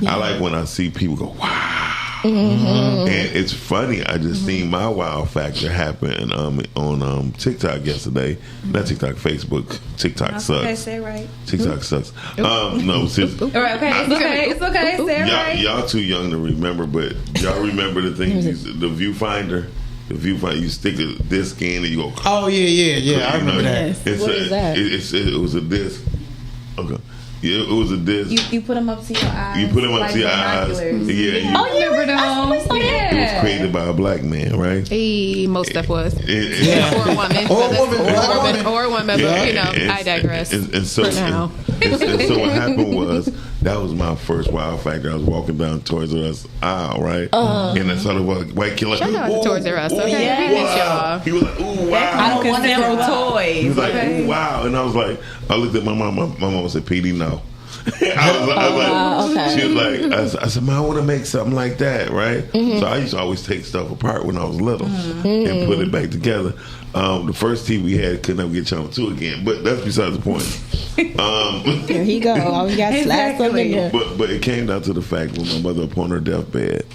I like when I see people go, wow. And it's funny, I just seen my wow factor happen on TikTok yesterday. Not TikTok, Facebook. TikTok sucks. Okay, say it right. TikTok sucks. No, seriously. All right, okay, it's okay. Say it right. Y'all too young to remember, but y'all remember the thing, the viewfinder. The viewfinder, you stick a disc in and you go. Oh yeah. I remember that. What is that? It was a disc. Okay. Yeah, it was a disc. You put them up to your eyes. You put them up to your eyes. Yeah. Remember them? It was created by a black man, right? Most stuff was. Or a woman. Or a woman. But, you know, I digress. And so, for now. And so what happened was, that was my first wow factor. I was walking down Toys R Us aisle, right? And I saw the white kid like, shout out to Toys R Us. Okay, we miss y'all. He was like, ooh, wow. I don't want to throw toys. He was like, ooh, wow. And I was like, I looked at my mom. My mom said, PD, no. I was like, she was like, I said, man, I want to make something like that, right? So I used to always take stuff apart when I was little and put it back together. The first TV we had could never get Channel 2 again, but that's besides the point. There he go. All we got slap something there. But it came down to the fact when my mother, upon her deathbed,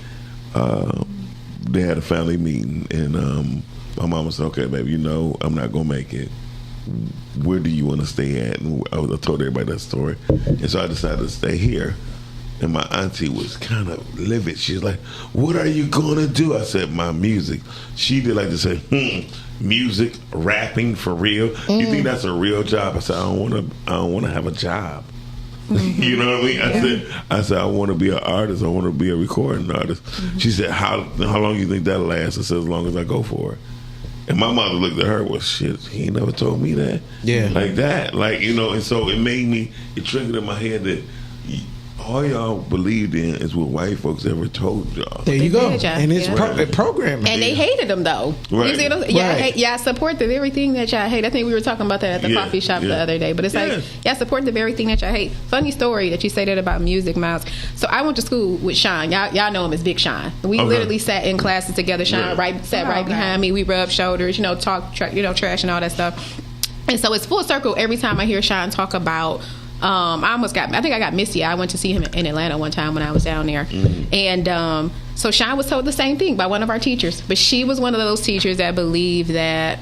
they had a family meeting, and my mama said, okay, baby, you know I'm not going to make it. Where do you want to stay at? And I told everybody that story. And so I decided to stay here. And my auntie was kind of livid. She's like, what are you going to do? I said, my music. She did like to say, music, rapping for real? You think that's a real job? I said, I don't want to have a job. You know what I mean? I said, I want to be an artist. I want to be a recording artist. She said, how long do you think that'll last? I said, as long as I go for it. And my mother looked at her, well, shit, he ain't never told me that. Yeah. Like that. Like, you know, and so it made me, it triggered in my head that, all y'all believed in is what white folks ever told y'all. There you go. And it's Right. programming. And they hated them though. Right. You see what I'm saying? Y'all support the very thing that y'all hate. I think we were talking about that at the coffee shop the other day. But it's like, y'all support the very thing that y'all hate. Funny story that you say that about music, Miles. So I went to school with Sean. Y'all know him as Big Sean. We literally sat in classes together. Sean sat right behind me. We rubbed shoulders, talk, trash and all that stuff. And so it's full circle every time I hear Sean talk about. I think I got Missy. I went to see him in Atlanta one time when I was down there. And so Sean was told the same thing by one of our teachers. But she was one of those teachers that believed that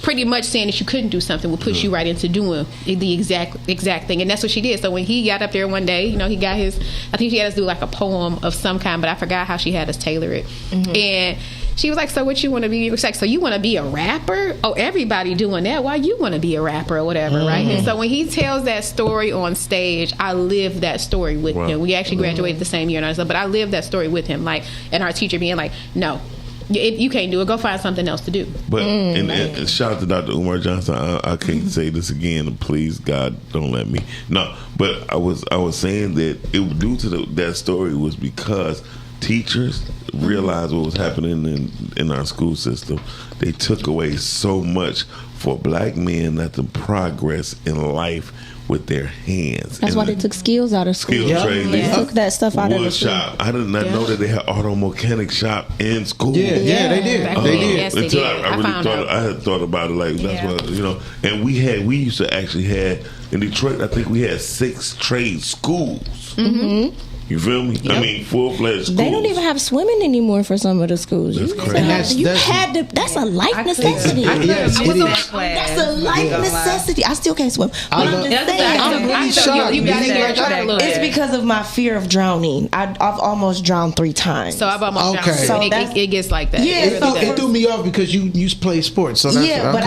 pretty much saying that you couldn't do something would push you right into doing the exact thing. And that's what she did. So when he got up there one day, he got I think she had us do like a poem of some kind, but I forgot how she had us tailor it. And she was like, so what you want to be? It was like, so you want to be a rapper? Oh, everybody doing that. Why you want to be a rapper or whatever, right? And so when he tells that story on stage, I lived that story with him. We actually graduated the same year, but I lived that story with him. Like, and our teacher being like, no, if you can't do it, go find something else to do. But and shout out to Dr. Umar Johnson. I can't say this again. Please, God, don't let me. No, but I was saying that it due to that story was because teachers realized what was happening in our school system. They took away so much for black men not to progress in life with their hands. That's why they took skills out of school. Trade. They took that stuff out of the school. Shop. I did not know that they had auto mechanic shop in school. Yeah, they did. They did. Yes, they Until did. I really I had thought about it like that's what and we used to actually had in Detroit. I think we had 6 trade schools. You feel me? I mean, full-fledged schools. They don't even have swimming anymore for some of the schools. That's crazy. That's a life necessity. Yes, it is. That's a life necessity. I still can't swim. But I'm just saying, it's because of my fear of drowning. I've almost drowned 3 times. So I've almost drowned. So it gets like that. Yeah, it threw me off because you play sports. So that's, but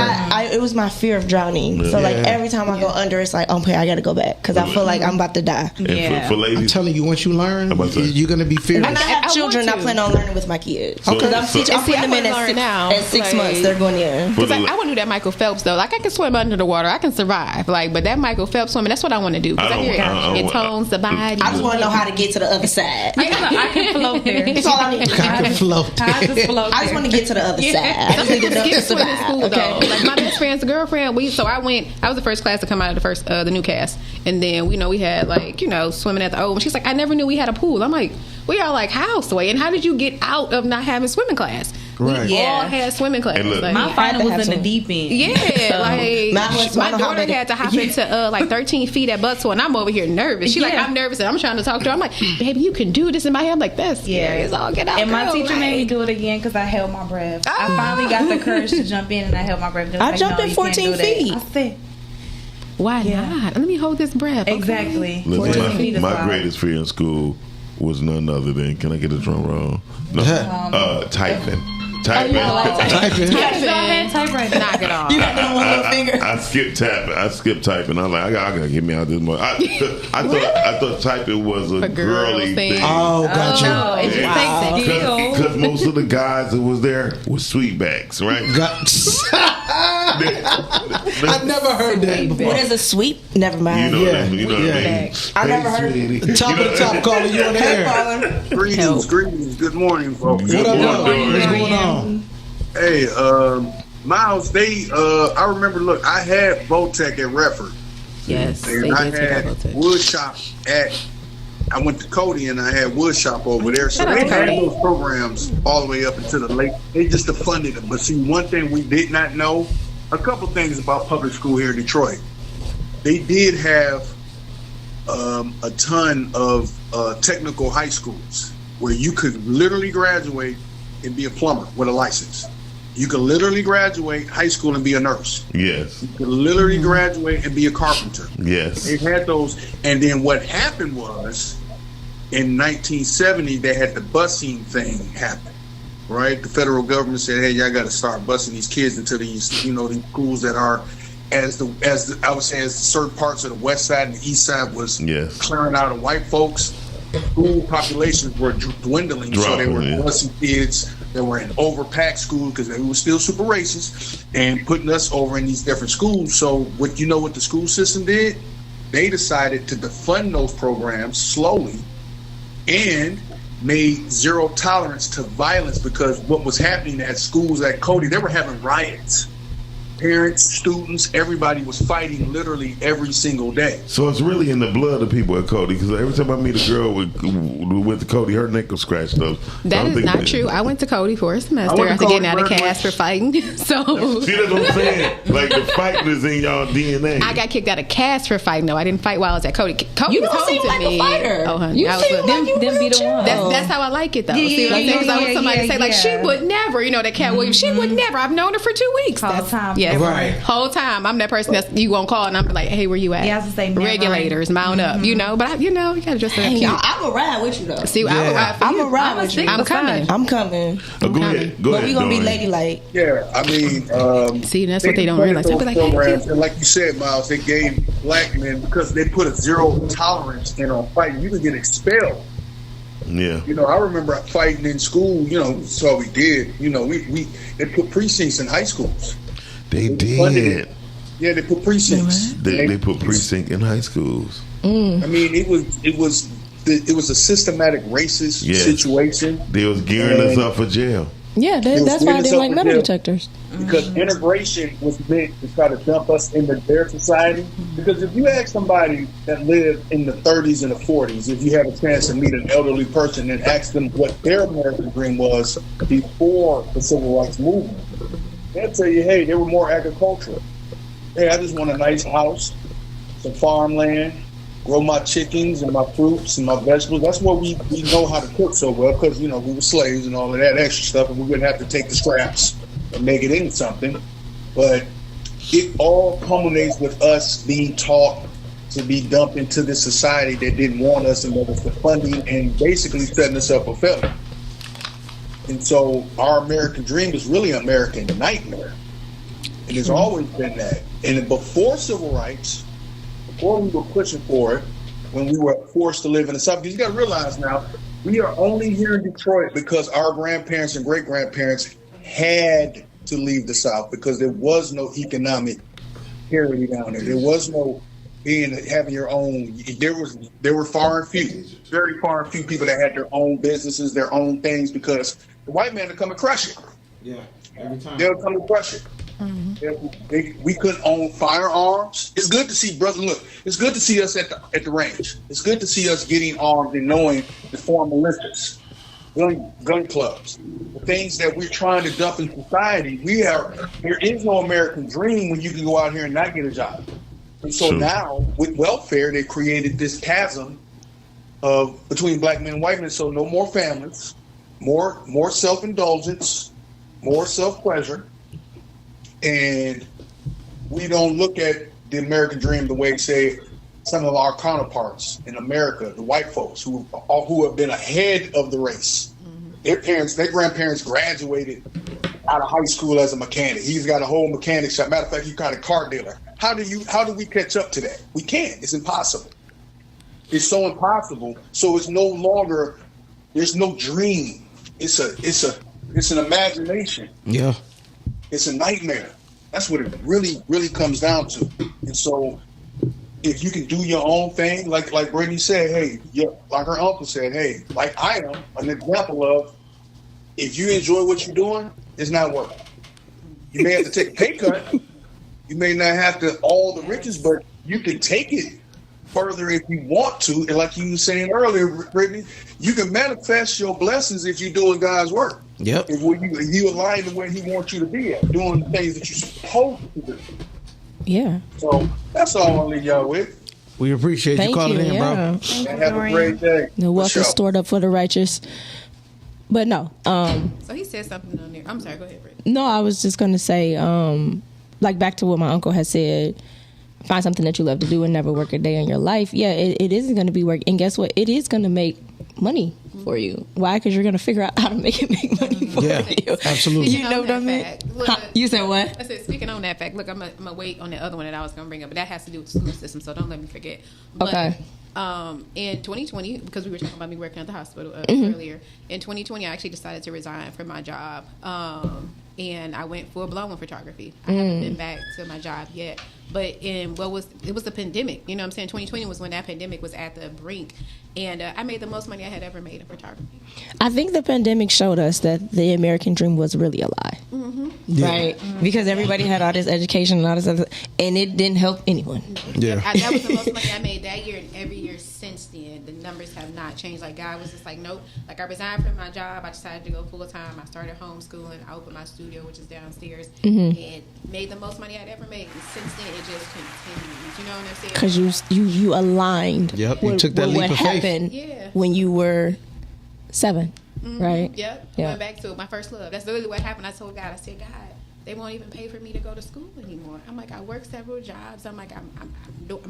it was my fear of drowning. So like every time I go under, it's like, okay, I got to go back because I feel like I'm about to die. And for ladies, I'm telling you, once you learn, you're gonna be fearless. And I have children. I plan on learning with my kids. Okay. I'm putting them in at 6 months. They're going in. Because I want to do that Michael Phelps though. Like I can swim under the water. I can survive. But that Michael Phelps swimming, that's what I want to do. Because I hear it tones the body. I just want to know how to get to the other side. I can float there. That's all I need. I can float. I just want to get to the other side. I just need to know to survive. Okay. Like my best friend's girlfriend. I was the first class to come out of the new cast, and then we had swimming at the old. And she's like, I never knew we had a pool. I'm like, we all like, how, Sway? And how did you get out of not having swimming class? Right. We all had swimming class. My final was in the deep end. Yeah, my daughter had to hop into 13 feet at Buttsville, and I'm over here nervous. She's like, I'm nervous, and I'm trying to talk to her. I'm like, baby, you can do this in my head. I'm like, that's scary. It's all get out. And my teacher made me do it again because I held my breath. I finally got the courage to jump in, and I held my breath. I jumped in 14 feet. I said, why not? Let me hold this breath. Exactly. Listen, my greatest fear in school was none other than, can I get a drum roll? No, typing. Typing. Typewriter. Knock it off. You got that one little finger. I skipped typing. I'm like, I gotta get me out this morning. I thought typing was a girly thing. Oh, gotcha. No, it just takes skill. Because most of the guys that was there were sweetbacks, right? I've never heard that before. What is a sweep? Never mind. You know what I mean? I never heard. Top of the top caller, you on the air. Greetings. Good morning, folks. What up? What's going on? Hey, Miles, I remember, look, I had Votech at Redford. Yes. And I had Woodshop I went to Cody and I had Woodshop over there. So they had those programs all the way up into the late. They just funded them. But see, one thing we did not know, a couple things about public school here in Detroit. They did have a ton of technical high schools where you could literally graduate and be a plumber with a license. You could literally graduate high school and be a nurse. Yes. You could literally graduate and be a carpenter. Yes. They had those. And then what happened was, in 1970, they had the busing thing happen, right? The federal government said, hey, y'all got to start busing these kids into these, these schools that are, as I would say, as certain parts of the west side and the east side was clearing out of white folks. School populations were dwindling, so they were busing kids that were in overpacked schools because they were still super racist and putting us over in these different schools. So what the school system did? they decided to defund those programs slowly and made zero tolerance to violence, because what was happening at schools at Cody, they were having riots. Parents, students, everybody was fighting literally every single day. So it's really in the blood of people at Cody, because every time I meet a girl who went to Cody, her neck was scratched up. That is not true. I went to Cody for a semester after getting out of cast for fighting. So see, that's what I'm saying. Like, the fighting is in y'all DNA. I got kicked out of cast for fighting. though. I didn't fight while I was at Cody. Cody You was don't home seem to like me. a fighter. Oh, honey, You I was seem like you them real be the chill. one. That's how I like it though. See what I'm saying? 'Cause I want somebody to say like, she would never. You know, that Cat Williams. She would never. I've known her for 2 weeks. Whole time. Yeah, Right. Whole time. I'm that person that you won't call and I'm like, hey, where you at? Yeah, I was gonna say never. Regulators, mount up. You know, but you know, you gotta just say Hey, I'm gonna ride with you though. See, I would ride for I'm you. gonna ride with you. I'm coming. I'm coming. Go ahead. Go But ahead. we gonna be Dorian. ladylike. Yeah, I mean, see, that's what they don't realize. They'll be like, programs, and like you said, Miles, they gave black men, because they put a zero tolerance in on fighting, you could get expelled. Yeah. You know, I remember fighting in school. You know, that's all we did. You know, they put precincts in high schools. They funded did. it. Yeah, they put precincts. They put precinct in high schools. I mean, it was a systematic racist Yes. situation. They was gearing us up for jail. Yeah, that's why I didn't like metal detectors. Because integration was meant to try to dump us into their society. Because if you ask somebody that lived in the 30s and the 40s, if you have a chance to meet an elderly person and ask them what their American dream was before the civil rights movement, they'll tell you, hey, they were more agricultural. Hey, I just want a nice house, some farmland, grow my chickens and my fruits and my vegetables. That's what we know how to cook so well, because, you know, we were slaves and all of that extra stuff, and we wouldn't have to take the scraps and make it into something. But it all culminates with us being taught to be dumped into this society that didn't want us, and that was the funding and basically setting us up for failure. And so our American dream is really an American nightmare. And it's always been that. And before civil rights, before we were pushing for it, when we were forced to live in the South, because you got to realize now, we are only here in Detroit because our grandparents and great-grandparents had to leave the South, because there was no economic parity down there. There was no having your own. There were far and few, very far and few people that had their own businesses, their own things, because the white man would come and crush it. Yeah, every time. They'll come and crush it. We couldn't own firearms. It's good to see, brother. Look, it's good to see us at the range. It's good to see us getting armed and knowing the form militias, gun clubs, the things that we're trying to dump in society. There is no American dream when you can go out here and not get a job. And so now, with welfare, they created this chasm between black men and white men. So no more families, more self-indulgence, more self-pleasure. And we don't look at the American dream the way, say, some of our counterparts in America, the white folks who have been ahead of the race. Their grandparents graduated out of high school as a mechanic. He's got a whole mechanic shop. Matter of fact, he's got a car dealer. How do we catch up to that? We can't. It's impossible. It's so impossible. So it's no longer. There's no dream. It's an imagination. Yeah. It's a nightmare. That's what it really, really comes down to. And so, if you can do your own thing, like Brittany said, hey, like her uncle said, hey, like I am an example of, if you enjoy what you're doing, it's not working. You may have to take a pay cut. You may not have all the riches, but you can take it further if you want to. And like you were saying earlier, Brittany, you can manifest your blessings if you're doing God's work. Yep. If you align to where He wants you to be at, doing the things that you're supposed to do. Yeah. So that's all I'll leave y'all with. We appreciate you calling in, bro. And have a great day. The wealth is stored up for the righteous. But no. So he said something on there. I'm sorry. Go ahead, Britt. No, I was just going to say, like back to what my uncle had said, find something that you love to do and never work a day in your life. Yeah, it isn't going to be work. And guess what? It is going to make money for you. Why? Because you're going to figure out how to make money for you. Absolutely. You know what I mean? You said what? I said, speaking on that fact, look, I'm going to wait on the other one that I was going to bring up, but that has to do with the school system, so don't let me forget. But, okay. In 2020, because we were talking about me working at the hospital earlier, in 2020, I actually decided to resign from my job. And I went full blown with photography. I haven't been back to my job yet. But it was the pandemic. You know what I'm saying? 2020 was when that pandemic was at the brink. And I made the most money I had ever made in photography. I think the pandemic showed us that the American dream was really a lie. Mm-hmm. Yeah. Right? Because everybody had all this education and all this other, and it didn't help anyone. Yeah. That was the most money I made that year, and every year since then, the numbers have not changed. Like, God was just like, nope. Like, I resigned from my job. I decided to go full time. I started homeschooling. I opened my studio, which is downstairs, and made the most money I'd ever made. And since then, it just continues. You know what I'm saying? Because you aligned. Yep, you took that leap of faith. Yeah. When you were 7, right? Yep. Yeah. Went back to my first love. That's literally what happened. I told God, I said, God, they won't even pay for me to go to school anymore. I'm like, I work several jobs. I'm like, I'm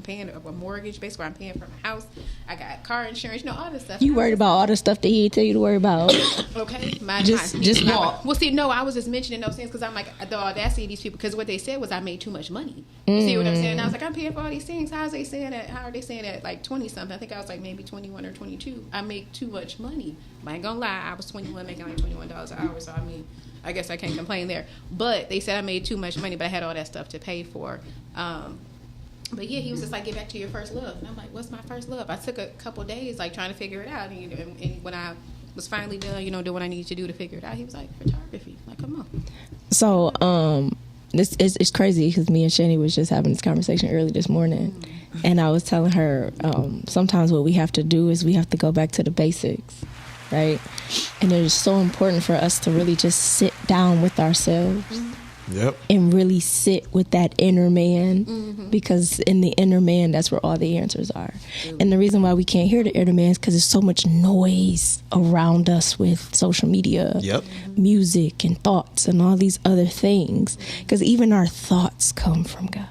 paying a mortgage. Basically, I'm paying for my house. I got car insurance. You know, all this stuff. You worried about all the stuff that he tell you to worry about. Okay. Just walk. Well, see, no, I was just mentioning those things because I'm like, the audacity of these people, because what they said was I made too much money. You see what I'm saying? And I was like, I'm paying for all these things. How are they saying that like 20-something? I think I was like maybe 21 or 22. I make too much money. I ain't gonna lie. I was 21 making like $21 an hour. So, I mean, I guess I can't complain there. But they said I made too much money, but I had all that stuff to pay for. But yeah, he was just like, get back to your first love. And I'm like, what's my first love? I took a couple days like trying to figure it out. And when I was finally done, doing what I needed to do to figure it out, he was like, photography. Like, come on. So, this is crazy because me and Shani was just having this conversation early this morning. And I was telling her, sometimes what we have to do is we have to go back to the basics, right? And it is so important for us to really just sit down with ourselves. Yep. And really sit with that inner man, because in the inner man, that's where all the answers are. And the reason why we can't hear the inner man is because there's so much noise around us with social media, music, and thoughts, and all these other things. Because even our thoughts come from God.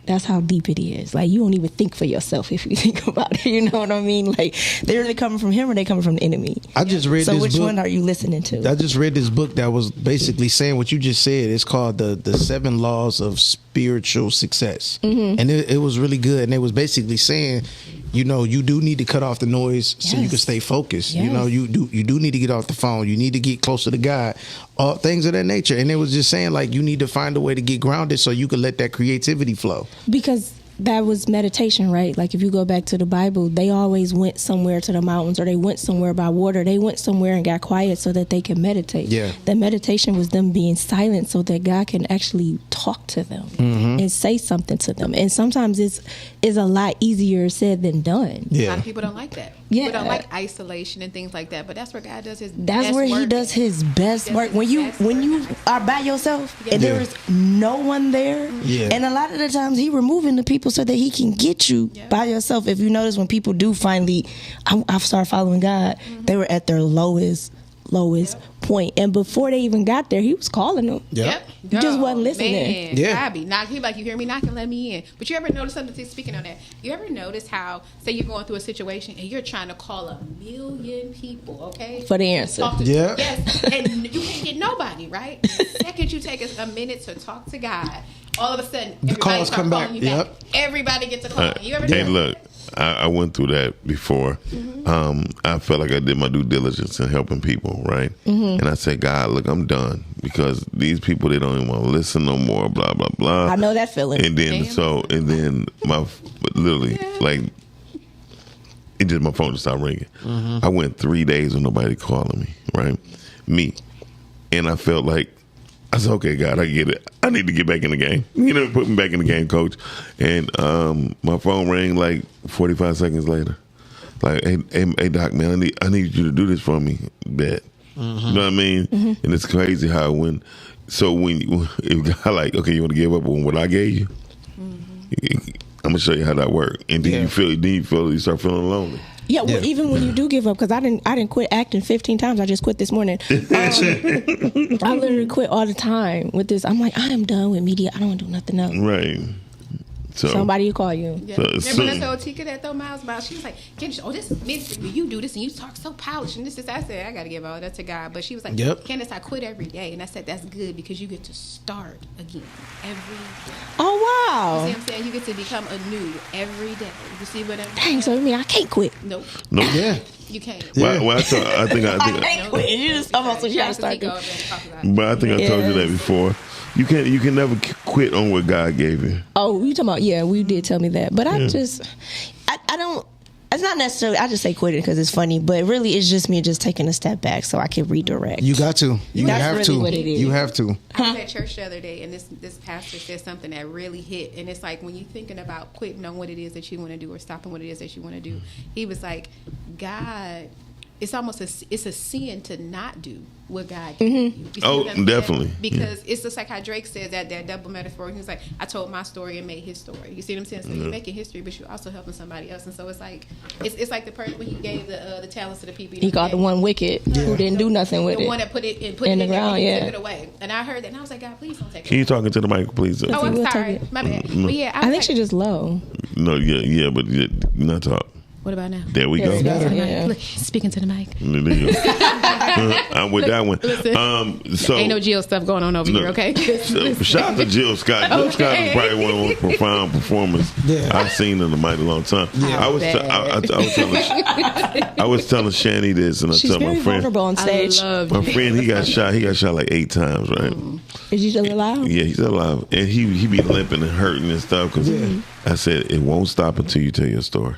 That's how deep it is. Like, you don't even think for yourself if you think about it. You know what I mean? Like, they're either coming from him or they coming from the enemy. I just read this book. So which one are you listening to? I just read this book that was basically saying what you just said. It's called the 7 Laws of Spiritual Success. And it was really good. And it was basically saying, you do need to cut off the noise so you can stay focused. Yes. You do need to get off the phone. You need to get closer to God. All things of that nature. And it was just saying, like, you need to find a way to get grounded so you can let that creativity flow. Because that was meditation, right? Like, if you go back to the Bible, they always went somewhere to the mountains, or they went somewhere by water. They went somewhere and got quiet so that they could meditate. Yeah. The meditation was them being silent so that God can actually talk to them and say something to them. And sometimes it's a lot easier said than done. A lot of people don't like that. Yeah. People don't like isolation and things like that. But that's where God does his That's best where work. he does his best work. When you are by yourself and there is no one there, and a lot of the times he removing the people so that he can get you by yourself. If you notice, when people do finally, I've started following God, they were at their lowest point, and before they even got there, he was calling them. You just wasn't listening. Man, he like, you hear me knocking, let me in. But you ever notice something? Speaking on that, you ever notice how, say you're going through a situation and you're trying to call 1 million people, okay, for the answer? Yes, and you can't get nobody, right? The second you take a minute to talk to God, all of a sudden the calls come back. Everybody gets a call. You ever hey, look, I went through that before. I felt like I did my due diligence in helping people, right? And I said, God, look, I'm done, because these people, they don't even want to listen no more, blah, blah, blah. I know that feeling. And then my literally, like, it just, my phone just stopped ringing. I went 3 days with nobody calling me, right? And I felt like, I said, okay, God, I get it. I need to get back in the game. Put me back in the game, coach. And my phone rang like 45 seconds later. Like, hey, Doc, man, I need you to do this for me. Bet. You know what I mean? And it's crazy how if God like, okay, you want to give up on what I gave you? I'm gonna show you how that works. And then you start feeling lonely. Yeah, well, even when you do give up, because I didn't quit acting 15 times. I just quit this morning. I literally quit all the time with this. I'm like, I am done with media. I don't want to do nothing else. Right. So somebody will call you. Yeah. Remember when I told Tika that though, Miles, about? She was like, this is ministry. You do this and you talk so polished and this. I said, I got to give all that to God. But she was like, Candace, I quit every day. And I said, that's good, because you get to start again every day. Oh, wow. You see what I'm saying? You get to become anew every day. You see what I'm saying? Dang, so you mean I can't quit? Nope. Yeah. You can't. Well, I think I can't quit. You just almost what you gotta start doing. But I think I told you that before. You can never quit on what God gave you. Oh, you talking about? Yeah, we did tell me that, but I don't. It's not necessarily. I just say quit it because it's funny, but really, it's just me just taking a step back so I can redirect. You got to. You That's have really to. what it is. You have to. I was at church the other day, and this pastor said something that really hit. And it's like when you're thinking about quitting on what it is that you want to do or stopping what it is that you want to do, he was like, God, it's almost it's a sin to not do what God gave you. You see Oh, what I'm saying? definitely. Because it's just like how Drake says that double metaphor. He was like, I told my story and made his story. You see what I'm saying? So you're making history, but you're also helping somebody else. And so it's like it's like the person when he gave the talents to the people. He called the one wicked who didn't do nothing with it. The one that put it in the ground, and yeah. took it away. And I heard that, and I was like, God, please don't take it. Can you talking to the mic, please? Oh, I'm We'll sorry. take it. My bad. Mm-hmm. But yeah, I think she just low. No, yeah, but you're not talk. What about now? There we go. Yeah. Speaking to the mic. There you go. I'm with that one. Listen, So ain't no Jill stuff going on over here, okay? So, shout out to Jill Scott. Jill Scott is probably one of the most profound performers I've seen in a mighty long time. I was telling Shani this, and I She's told very my friend. vulnerable on stage. My friend, he got shot. He got shot like 8 times, right? Is he still alive? Yeah, he's still alive, and he be limping and hurting and stuff. Because I said it won't stop until you tell your story.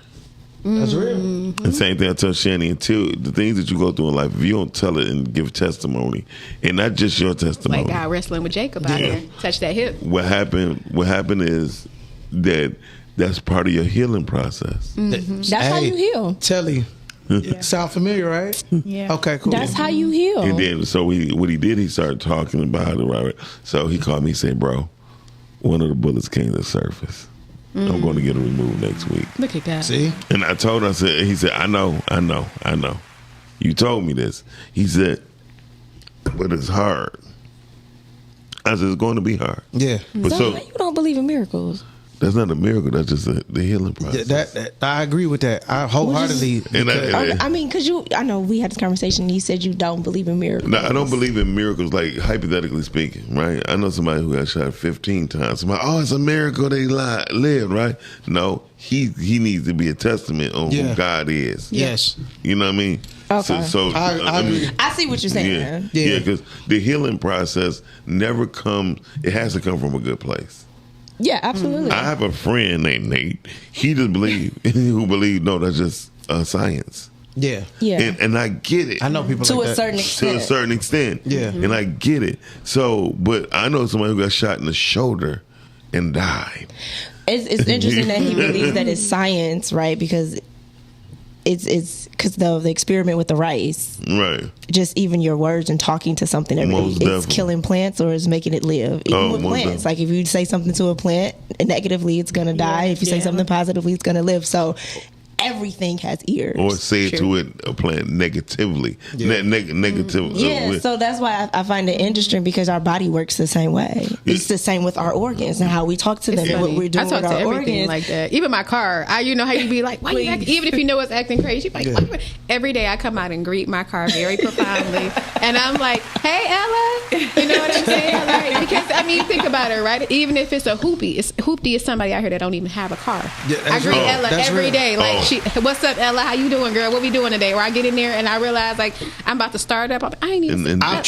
That's real. And same thing I tell Shani, until the things that you go through in life, if you don't tell it and give testimony, and not just your testimony. Like God wrestling with Jacob out there. Touch that hip. What happened is that's part of your healing process. That's how you heal. Telly. Sound familiar, right? Yeah. Okay, cool. That's how you heal. And then, so what he did, he started talking about it, right? So he called me and said, bro, one of the bullets came to the surface. I'm going to get it removed next week. Look at that. See? And I told him, he said, I know. You told me this. He said, but it's hard. I said, it's going to be hard. Yeah. But So you don't believe in miracles? that's not a miracle. That's just the healing process. That I agree with that. I wholeheartedly. And because I know we had this conversation. You said you don't believe in miracles. No, I don't believe in miracles, like hypothetically speaking, right? I know somebody who got shot 15 times. Somebody, it's a miracle they lived, right? No, he needs to be a testament on who God is. Yes. You know what I mean? Okay. So I agree. I see what you're saying. Yeah, because the healing process never comes, it has to come from a good place. Yeah, absolutely. I have a friend named Nate. He just believed, no, that's just science. Yeah. Yeah. And I get it. I know people To like a that. certain To extent. a certain extent. Yeah. And I get it. So, but I know somebody who got shot in the shoulder and died. It's interesting that he believes that it's science, right? Because it's because the experiment with the rice. Right. Just even your words and talking to something every day, Most it's definitely. killing plants or it's making it live. Even with most plants, definitely. like if you say something to a plant negatively, it's gonna die. If you say something positively, it's gonna live. So everything has ears. Or say to it a plant negatively. Negative. Yeah, so that's why I find it interesting because our body works the same way. It's the same with our organs and how we talk to them and what we're doing I talk with to our everything organs. like that. Even my car. You know how you be like, why you acting? Even if you know it's acting crazy, like, why you- every day I come out and greet my car very profoundly, and I'm like, hey Ella, you know what I'm saying? Like, because I mean, think about it, right? Even if it's a hoopty, hoopty is somebody out here that don't even have a car. Yeah, I that's greet real. Ella That's every real. day. Like, what's up, Ella? How you doing, girl? What we doing today? Where I get in there and I realize like I'm about to start up. I ain't even. I've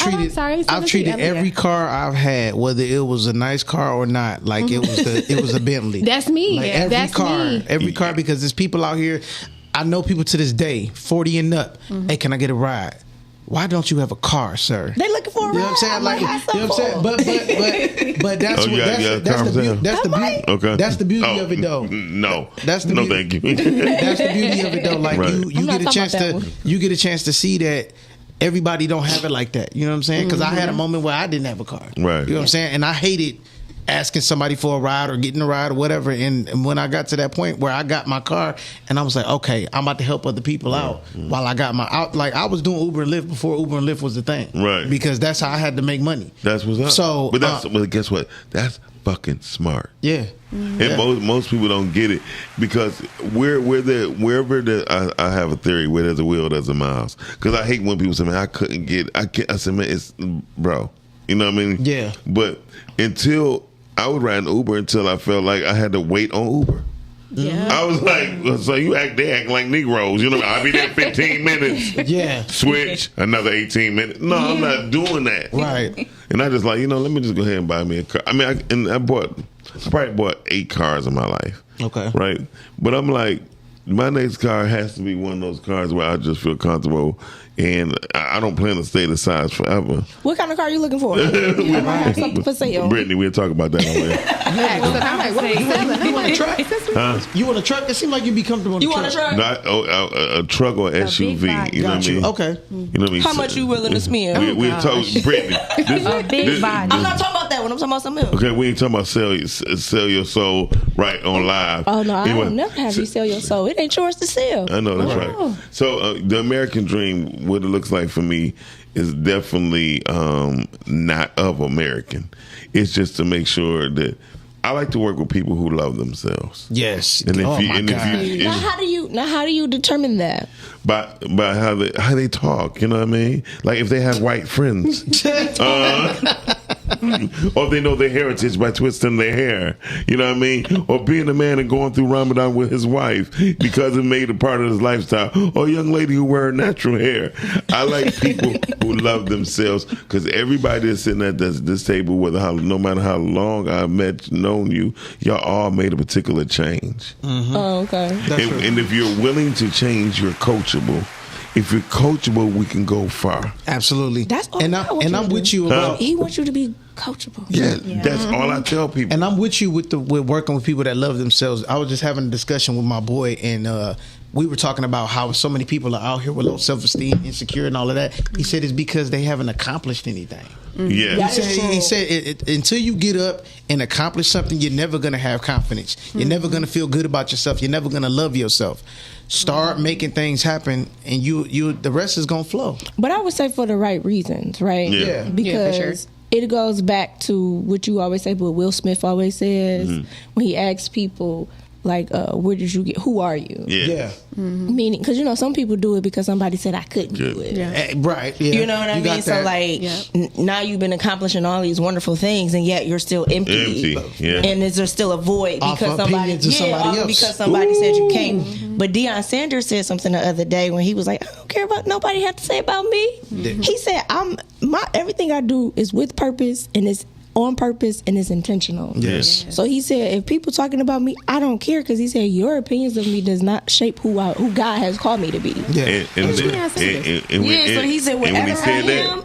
I've treated every car I've had, whether it was a nice car or not, like it was a Bentley. That's me. Like every That's car, me. every car, because there's people out here. I know people to this day, 40 and up. Hey, can I get a ride? Why don't you have a car, sir? They looking for a ride. You know what I'm saying? Like, you know what I'm saying? But that's Oh, what that's the beauty. Okay. That's the beauty of it, though. No. That's the no, beauty. thank you. That's the beauty of it, though. Like Right. you I'm not get a talking chance about that to one. you get a chance to see that everybody don't have it like that. You know what I'm saying? Because I had a moment where I didn't have a car. Right. You know what I'm saying? And I hated asking somebody for a ride or getting a ride or whatever. And when I got to that point where I got my car and I was like, okay, I'm about to help other people out while I got my out. Like I was doing Uber and Lyft before Uber and Lyft was the thing. Right. Because that's how I had to make money. That's what's up. So, but guess what? That's fucking smart. Yeah. And most people don't get it because wherever I have a theory where there's a will, there's a miles. Because I hate when people say, man, I said, man, it's bro. You know what I mean? Yeah. But until I was riding Uber until I felt like I had to wait on Uber. Yeah. I was like, so they act like Negroes. You know, I'll be there 15 minutes. Yeah. Switch, another 18 minutes. No, I'm not doing that. Right. And I just like, let me just go ahead and buy me a car. I mean, I probably bought 8 cars in my life. Okay. Right? But I'm like, my next car has to be one of those cars where I just feel comfortable, and I don't plan to stay the size forever. What kind of car are you looking for? I might have something for sale. Brittany, we'll talk about that on later. I'm like, what are you selling? You want a truck? Huh? You want a truck? It seems like you'd be comfortable in You a want a truck? Not a truck or SUV. You know what I mean? Okay. You know what I mean? How much you willing to spend? We told Brittany. A big body. I'm not talking about that one. I'm talking about something else. Okay, we ain't talking about sell your soul right on live. Oh no, I Anyway, will never have you sell your soul. It ain't yours to sell. I know that's Oh. right. So the American dream, what it looks like for me, is definitely not of American. It's just to make sure that I like to work with people who love themselves. Yes. And if Now how do you determine that? by how they talk, you know what I mean? Like if they have white friends, or if they know their heritage by twisting their hair, you know what I mean? Or being a man and going through Ramadan with his wife because it made a part of his lifestyle. Or a young lady who wear natural hair. I like people who love themselves, because everybody that's sitting at this table, no matter how long I've known you, y'all all made a particular change. Oh, okay. And if you're willing to change, you're coachable. If you're coachable, we can go far. Absolutely. That's all. I'm with you about. He wants you to be coachable. Yeah, that's all I tell people. And I'm with you with working with people that love themselves. I was just having a discussion with my boy, and we were talking about how so many people are out here with low self-esteem, insecure, and all of that. He said it's because they haven't accomplished anything. Yeah. He said until you get up and accomplish something, you're never going to have confidence. You're never going to feel good about yourself. You're never going to love yourself. Start making things happen, and you the rest is going to flow. But I would say for the right reasons, right? Yeah. Because for sure. It goes back to what you always say, what Will Smith always says when he asks people, like, where did you get, who are you? Yeah. Meaning, because, some people do it because somebody said I couldn't do it. Yeah. Right. Yeah. You know what I mean? So, like, now you've been accomplishing all these wonderful things, and yet you're still empty. Yeah. And is there still a void Off because somebody else. because somebody said you can't? But Deion Sanders said something the other day when he was like, I don't care about nobody have to say about me. He said, everything I do is with purpose and it's on purpose and it's intentional. Yes. So he said, if people talking about me, I don't care, because he said your opinions of me does not shape who God has called me to be. Yeah. So he said, wherever I am,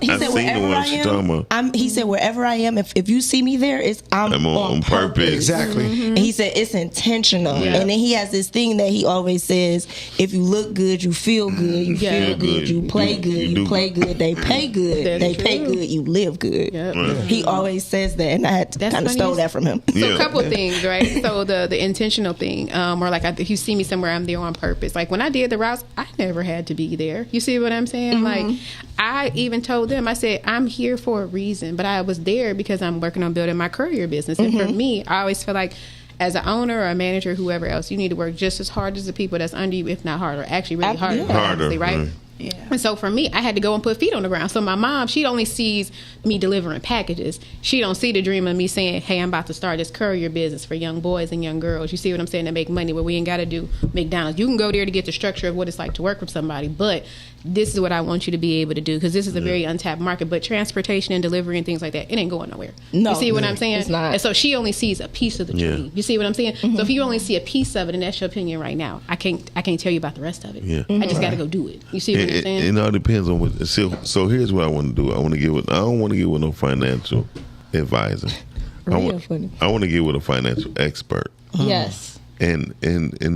he said, wherever I am, if you see me there, I'm on purpose. Exactly. And he said it's intentional. And then he has this thing that he always says, if you look good, you feel good, you feel good, you play good, you play good, they pay good, they pay good, you live good. He always says that, and I had to kind of stole that from him. So a couple of things, right? So the intentional thing, or like if you see me somewhere, I'm there on purpose. Like when I did the routes, I never had to be there. You see what I'm saying? Like I even told them, I said, I'm here for a reason, but I was there because I'm working on building my courier business. And for me, I always feel like as an owner or a manager, whoever else, you need to work just as hard as the people that's under you, if not harder. Actually, really harder, honestly, right? Yeah. And so for me, I had to go and put feet on the ground. So my mom, she only sees me delivering packages. She don't see the dream of me saying, hey, I'm about to start this courier business for young boys and young girls. You see what I'm saying? To make money where we ain't got to do McDonald's. You can go there to get the structure of what it's like to work with somebody, but this is what I want you to be able to do, because this is a very untapped market. But transportation and delivery and things like that, it ain't going nowhere. No, you see what I'm saying? It's not. And so she only sees a piece of the dream. You see what I'm saying? So if you only see a piece of it, and that's your opinion right now, I can't tell you about the rest of it. I just got to go do it. You see what I'm saying? It all depends on what. So here's what I want to do. I don't want to get with no financial advisor. I want to get with a financial expert. Yes. And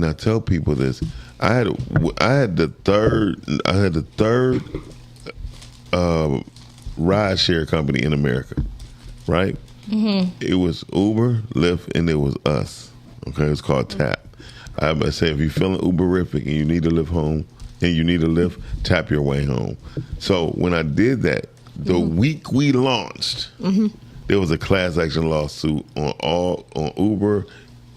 I tell people this. I had the third ride share company in America, right? It was Uber, Lyft, and it was us. Okay, it's called Tap. I say if you're feeling Uberific and you need to live home and you need a lift, tap your way home. So when I did that, the week we launched, there was a class action lawsuit on Uber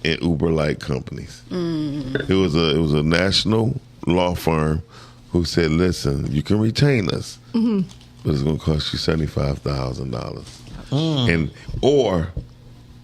and Uber-like companies. It was a national law firm who said, "Listen, you can retain us, but it's going to cost you $75,000, and or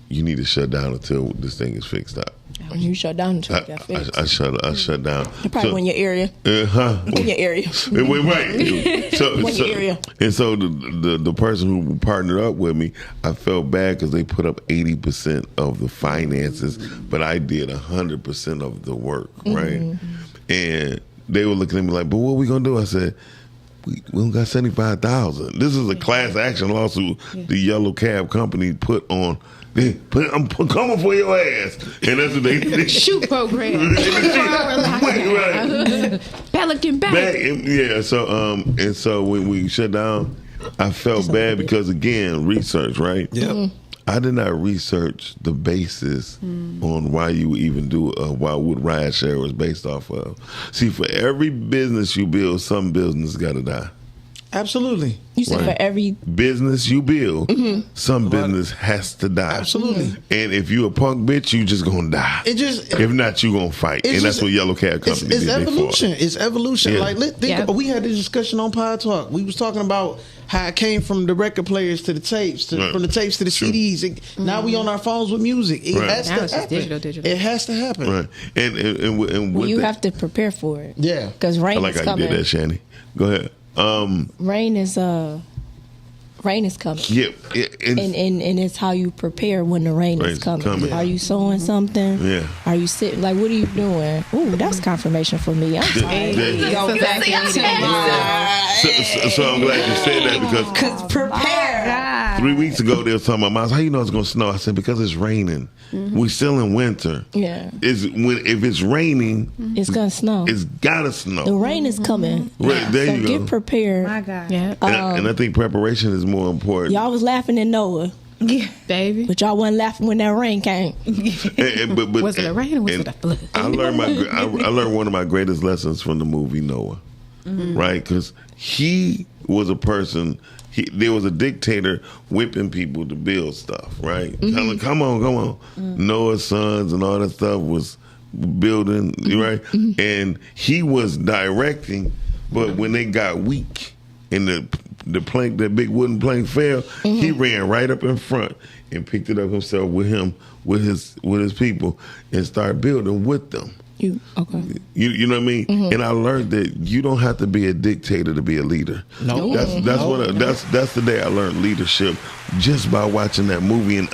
you need to shut down until this thing is fixed up. You shut down until it got fixed. I shut down. You probably in your area. In your area. Right. So, your area. And so the person who partnered up with me, I felt bad because they put up 80% of the finances, but I did 100% of the work, right? Mm-hmm. And they were looking at me like, but what are we going to do? I said, we don't got $75,000. This is a class action lawsuit the Yellow Cab company put on. I'm coming for your ass, and that's what they shoot program. Pelican back. Yeah. So when we shut down, I felt bad because again, research, right? Yep. I did not research the basis on why you would even do why would rideshare was based off of. See, for every business you build, some business got to die. Absolutely. You said for every business you build, some business has to die. Absolutely. And if you a punk bitch, you just gonna die. If not, you gonna fight. And that's what Yellow Cab Company did. It's evolution. It's evolution. Yeah. Like we had this discussion on Pod Talk. We was talking about how it came from the record players to the tapes, from the tapes to the CDs. Now we on our phones with music. It has to happen. Digital. It has to happen. Right. And well, you have to prepare for it. Yeah. Because rain is coming. I like how you did that, Shani. Go ahead. Rain is coming. Yeah, and it's how you prepare when the rain is coming. Are you sewing something? Yeah. Are you sitting like what are you doing? Ooh, that's confirmation for me. I'm sorry. So I'm glad you said that because prepare. 3 weeks ago they were talking about Miles. How you know it's gonna snow? I said because it's raining. We still in winter. Yeah. If it's raining, it's gonna snow. It's gotta snow. The rain is coming. Right, there you go. Get prepared. My God. Yeah. And I think preparation is more important. Y'all was laughing at Noah. Yeah, baby. But y'all wasn't laughing when that rain came. But was it a rain or was it a flood? I learned one of my greatest lessons from the movie Noah, right? Because he was a person. There was a dictator whipping people to build stuff, right? Telling, come on. Noah's sons and all that stuff was building, right? And he was directing, but when they got weak and the plank, that big wooden plank fell, he ran right up in front and picked it up himself with his people and started building with them. You know what I mean? And I learned that you don't have to be a dictator to be a leader. No, that's the day I learned leadership, just by watching that movie. And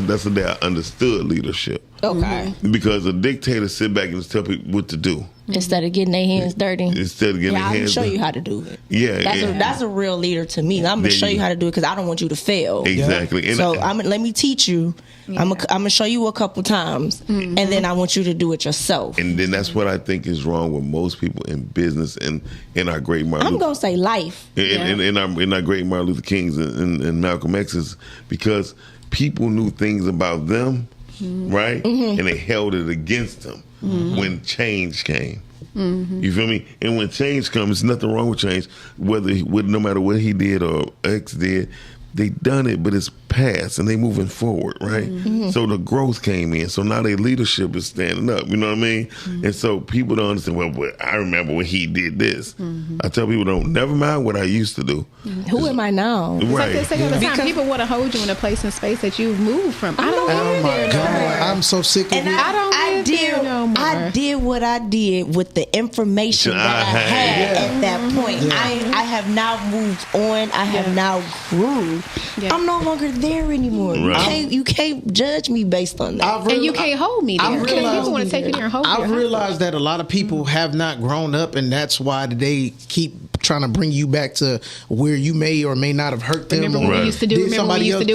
that's the day I understood leadership. Okay. Because a dictator sit back and just tell people what to do instead of getting their hands dirty. Instead of getting their hands dirty, I'm gonna show you how to do it. Yeah, that's a real leader to me. I'm gonna show you how to do it because I don't want you to fail. Exactly. And so let me teach you. I'm gonna show you a couple times, and then I want you to do it yourself. And then that's what I think is wrong with most people in business and in our great Martin. I'm gonna say life. In our great Martin Luther Kings and Malcolm X's, because people knew things about them, right? And they held it against them when change came. You feel me? And when change comes, there's nothing wrong with change. No matter what he did or X did, they done it, but it's past and they moving forward, right? So the growth came in. So now their leadership is standing up. You know what I mean? And so people don't understand. Well, but I remember when he did this. I tell people, never mind what I used to do. Who am I now? It's like they say all the time. People want to hold you in a place and space that you've moved from. I don't live there no more. I'm so sick of it. I did what I did with the information that I had at that point. I have now moved on. I have now grew. I'm no longer there anymore. Right. You can't judge me based on that. And you can't hold me there. People want to take you there and hold you. I've realized that a lot of people have not grown up, and that's why they keep trying to bring you back to where you may or may not have hurt them. Remember what we used to do?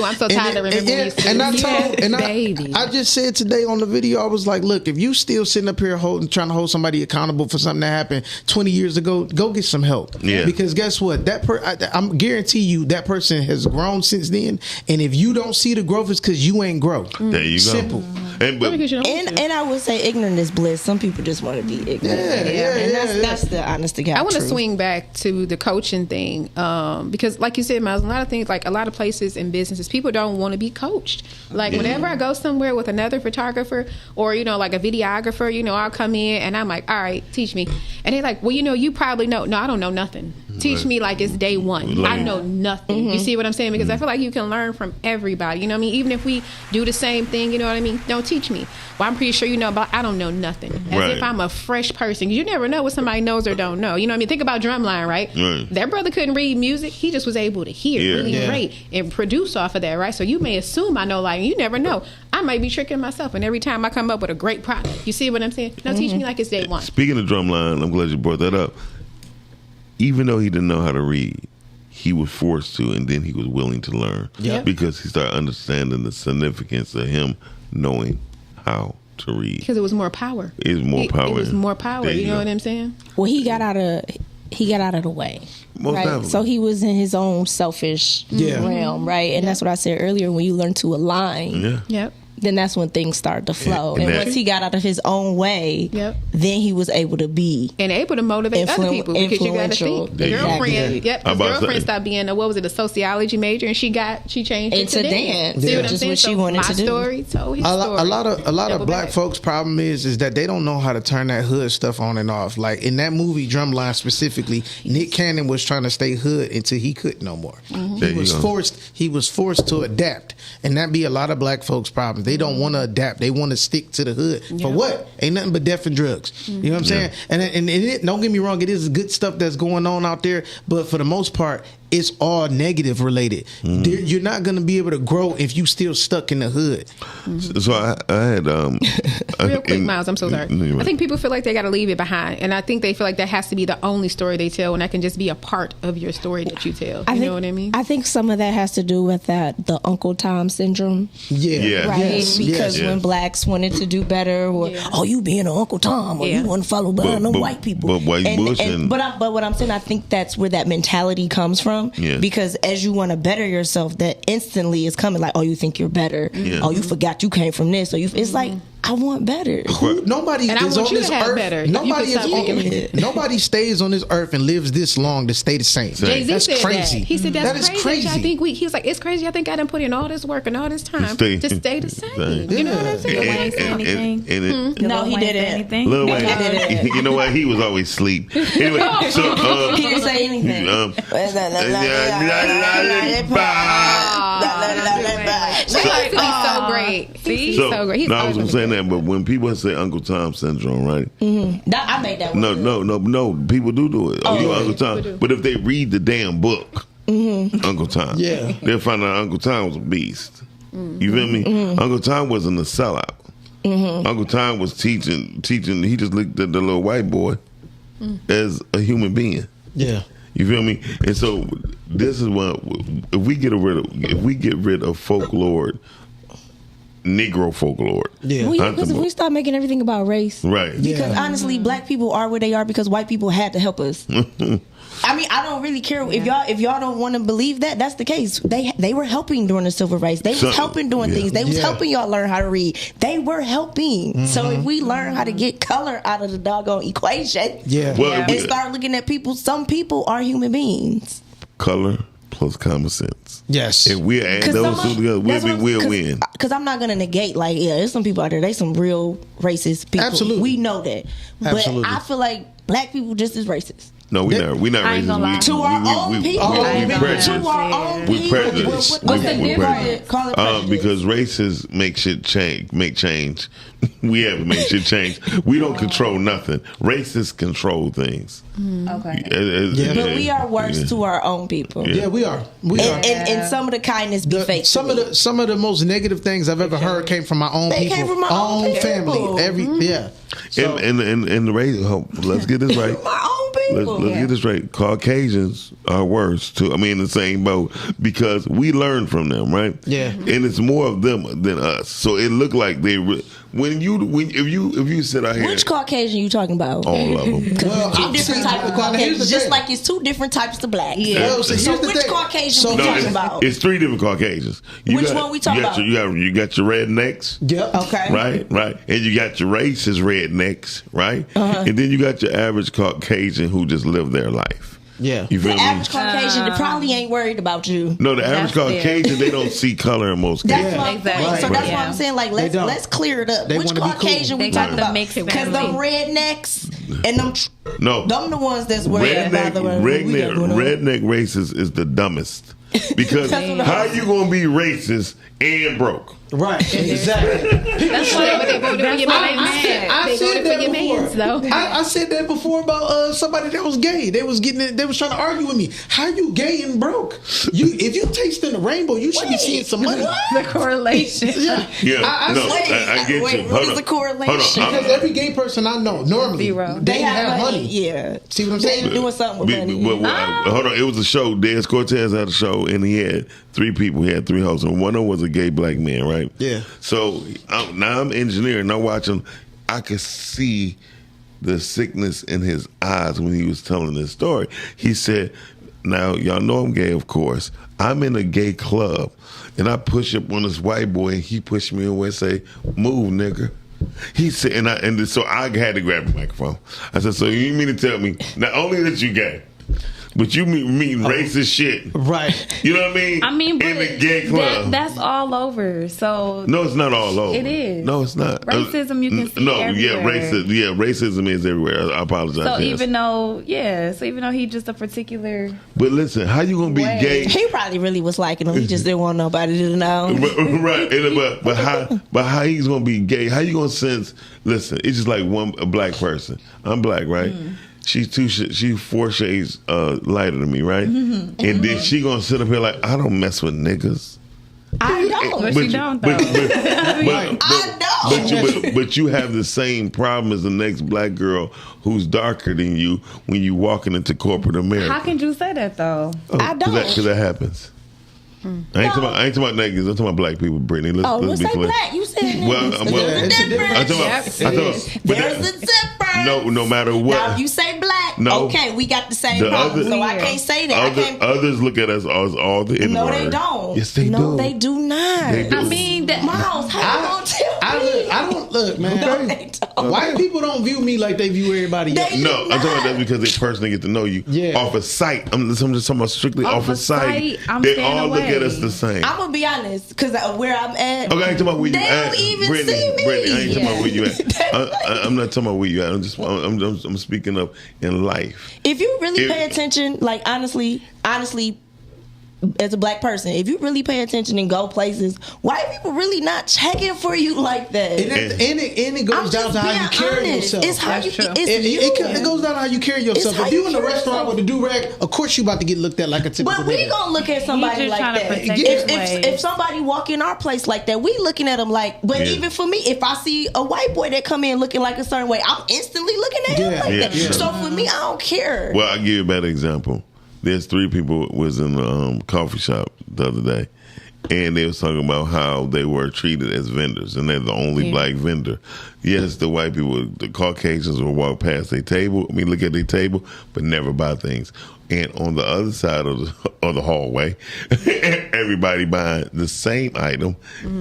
I'm so tired of remembering what we used to do. I just said today on the video, I was like, look, if you still sitting up here trying to hold somebody accountable for something that happened 20 years ago, go get some help. Yeah. Because guess what? I'm guarantee you that person has grown since then. And if you don't see the growth, it's because you ain't grow. There you go. Simple. And I would say ignorant is bliss. Some people just want to be ignorant. That's the honest to God I want to truth. swing back to the coaching thing because, like you said, Miles, a lot of things, like a lot of places and businesses, people don't want to be coached. Like whenever I go somewhere with another photographer or like a videographer, I'll come in and I'm like, all right, teach me, and they're like, well, you probably know. No, I don't know nothing. Teach me like it's day one. I know nothing. You see what I'm saying? Because I feel like you can learn from everybody. You know what I mean? Even if we do the same thing, you know what I mean? Don't teach me. Well, I'm pretty sure you know about. I don't know nothing. As if I'm a fresh person. You never know what somebody knows or don't know. You know what I mean? Think about Drumline, right? That brother couldn't read music. He just was able to hear really great and produce off of that, right? So you may assume I know, like, you never know. I might be tricking myself, and every time I come up with a great product, you see what I'm saying? No, teach me like it's day one. Speaking of Drumline, I'm glad you brought that up. Even though he didn't know how to read, he was forced to, and then he was willing to learn because he started understanding the significance of him knowing how to read. Because it was more power. It was more power. It was more power. You know what I'm saying? Well, he got out of the way. Most right? definitely. So he was in his own selfish realm, right? And that's what I said earlier. When you learn to align, then that's when things start to flow. And once he got out of his own way, then he was able to be and able to motivate other people, because you got to think the girlfriend. His girlfriend stopped being a sociology major, and she changed into dance. See what I'm Just saying? what she wanted to do. Story, so his a story. lot of black folks' problem is that they don't know how to turn that hood stuff on and off. Like in that movie Drumline specifically, Nick Cannon was trying to stay hood until he couldn't no more. He was forced to adapt, and that be a lot of black folks' problem. They don't want to adapt. They want to stick to the hood. For what? Ain't nothing but death and drugs. You know what I'm saying? And it, don't get me wrong, it is good stuff that's going on out there, but for the most part, it's all negative related. You're not going to be able to grow if you still stuck in the hood. So I had real quick, Miles, I'm so sorry. I think people feel like they got to leave it behind, and I think they feel like that has to be the only story they tell, and that can just be a part of your story that you tell. You know what I mean? I think some of that has to do with the Uncle Tom syndrome. Right? Because when blacks wanted to do better, or you being an Uncle Tom, or you want to follow behind them white people. But white bullshit. But what I'm saying, I think that's where that mentality comes from. Because as you want to better yourself, that instantly is coming like, oh, you think you're better. Oh, you forgot you came from this. So it's like, I want better. Nobody and is I want on you this to have earth. better. Nobody stays on this earth and lives this long to stay the same. Jay-Z That's said crazy. That. He said that's crazy. I think he was like, it's crazy. I think I done put in all this work and all this time to stay the same. You know what I'm saying? Wayne say anything? No, he didn't. Lil Wayne, you know what? He was always asleep. Anyway, so he didn't say anything. He's so great. See, he's so great. I was saying that, but when people say Uncle Tom syndrome, right? I made that one. No. People do it. Oh, you Uncle Tom. But if they read the damn book, Uncle Tom, they'll find out Uncle Tom was a beast. You feel me? Uncle Tom wasn't a sellout. Uncle Tom was teaching. He just looked at the little white boy as a human being. Yeah. You feel me? And so this is what if we get rid of folklore, Negro folklore. Because if we start making everything about race, right? Because honestly, black people are where they are because white people had to help us. I mean, I don't really care if y'all don't want to believe that. That's the case. They were helping during the civil rights. They was helping doing things. They was helping y'all learn how to read. They were helping. So if we learn how to get color out of the doggone equation, and start looking at people, some people are human beings. Color plus common sense. Yes. If we add those two together, we'll win. Because I'm not gonna negate, like, there's some people out there. They some real racist people. Absolutely. We know that. But I feel like black people just as racist. No, we're not racist. To our own people. We prejudiced. To our own people. We prejudiced. What's the difference? Call it prejudice. Because racists make change. We haven't made shit change. We don't control nothing. Racists control things. Okay. But we are worse to our own people. Yeah, we are. And some of the kindness be fake. Some of the most negative things I've ever heard came from my own people. Came from my own family. So, and the race. Let's get this right. My own people. Let's get this right. Caucasians are worse too. I mean, in the same boat because we learn from them, right? Yeah. And it's more of them than us. So it looked like they. If you sit out here, which Caucasian you talking about? All of them. Well, two different types of Caucasians, just like it's two different types of black. Yeah. Well, so which Caucasian we talking about? It's three different Caucasians. Which one we talking about? You got your rednecks. Yep. Okay. Right. And you got your racist rednecks, right? And then you got your average Caucasian who just live their life. Yeah. You feel the average Caucasian they probably ain't worried about you. No, the average Caucasian, they don't see color in most cases. Exactly. So that's why I'm saying, like, let's clear it up. Which Caucasian we talking about? Because them rednecks and them No. Them the ones that's worried about the redneck racist is the dumbest. Because how you gonna be racist and broke? Right, exactly. That's why they voted for your man. I said that your before. mans, though. I said that before about somebody that was gay. They was trying to argue with me. How you gay and broke? If you tasting the rainbow, you should be seeing some money. The correlation. I get you. What is the correlation? Because every gay person I know normally they have money. Yeah. See what I'm saying? They doing something with money. Hold on. It was a show. Des Cortez had a show, and he had 3 people. He had 3 hosts, and one of them was a gay black man, right? Yeah. So now I'm engineering, and I'm watching. I could see the sickness in his eyes when he was telling this story. He said, now, y'all know I'm gay, of course. I'm in a gay club, and I push up on this white boy, and he pushed me away and say, move, nigga. He said, so I had to grab the microphone. I said, so you mean to tell me, not only that you gay, but you mean racist shit. Right. You know what I mean? But in the gay club. that's all over. So no, it's not all over. It is. No, it's not. Racism you can see everywhere. Racism is everywhere. I apologize. So even though he just a particular. But listen, how you gonna be gay? He probably really was liking him. He just didn't want nobody to know. Right. But how he's gonna be gay? How you gonna sense? Listen, it's just like a black person. I'm black, right? She's 4 shades lighter than me, right? And then she gonna sit up here like, I don't mess with niggas. I don't. But she don't though. But you have the same problem as the next black girl who's darker than you when you walking into corporate America. How can you say that though? I don't. Because that happens. I ain't talking about niggas. I'm talking about black people, Brittany. Let's be clear. Black. You said niggas. There's a difference. No matter what. Now, if you say black, okay, we got the same problem. So I can't say that. Others look at us as all the N-word. No, they don't. Yes, they do. No, they do not. They do. I mean, Miles, how you gonna tell me? I don't look, man. No, they don't. White people don't view me like they view everybody else. No, I'm talking about that because they personally get to know you off of sight. I'm just talking about strictly off of sight. They all look at us the same. I'm gonna be honest, because where I'm at, okay, I ain't talking about where you at. They don't even Brittany, see me. Brittany, I ain't talking about where you at. I'm not talking about where you at. I'm speaking of in life. If you really pay attention, like honestly, as a black person, if you really pay attention and go places, white people really not checking for you like that. And it goes down to how you carry yourself. It's how you. It goes down to how you carry yourself. If you in a restaurant with a do-rag, of course you about to get looked at like a typical. But we gonna look at somebody like that. If somebody walk in our place like that, we looking at them like. But even for me, if I see a white boy that come in looking like a certain way, I'm instantly looking at him like that. Yeah. So for me, I don't care. Well, I'll give you a better example. There's 3 people was in the coffee shop the other day, and they was talking about how they were treated as vendors, and they're the only black vendor. Yes, the white people, the Caucasians will walk past their table. I mean, look at their table, but never buy things. And on the other side of the hallway, everybody buying the same item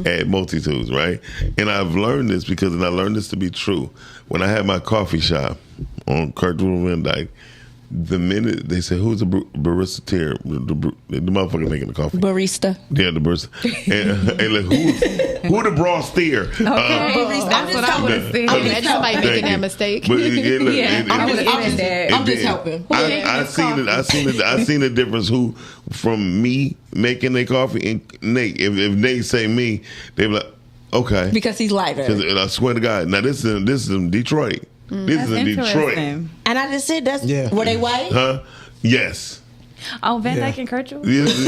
at multitudes, right? And I've learned this and I learned this to be true. When I had my coffee shop on Kirkwood Van Dyke, the minute they said, who's the barista tier? The motherfucker making the coffee. Barista. Yeah, the barista. And like, who the broth steer? Okay. That's what I would have said. Imagine somebody making that mistake. But I'm just helping. I seen the difference from me making their coffee and Nate. If Nate say me, they be like, okay. Because he's lighter. And I swear to God, now this is in Detroit. This is in Detroit. And I just said were they white? Huh? Yes. Oh, Van Dyke and Kirkwood? Yeah. This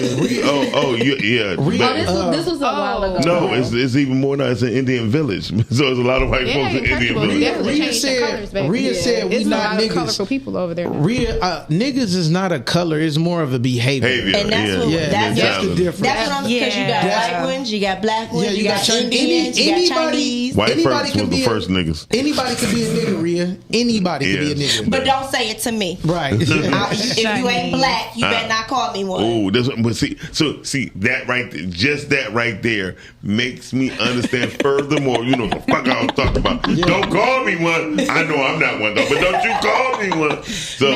was a while ago. No, it's even more nice in Indian Village. So there's a lot of white folks in Indian Village. Rhea said we not niggas. Colorful people over there. Rhea, niggas is not a color; it's more of a behavior. And that's the difference. That's what I'm because you got white ones, you got black ones, you got Indians, you got Chinese. White folks was the first niggas. Anybody could be a nigga, Rhea. Anybody could be a nigga. But don't say it to me. Right. If you ain't black, you better not call me one. Oh, but see that right there, just that right there makes me understand furthermore. You know what the fuck I was talking about. Don't call me one. I know I'm not one though, but don't you call me one. So,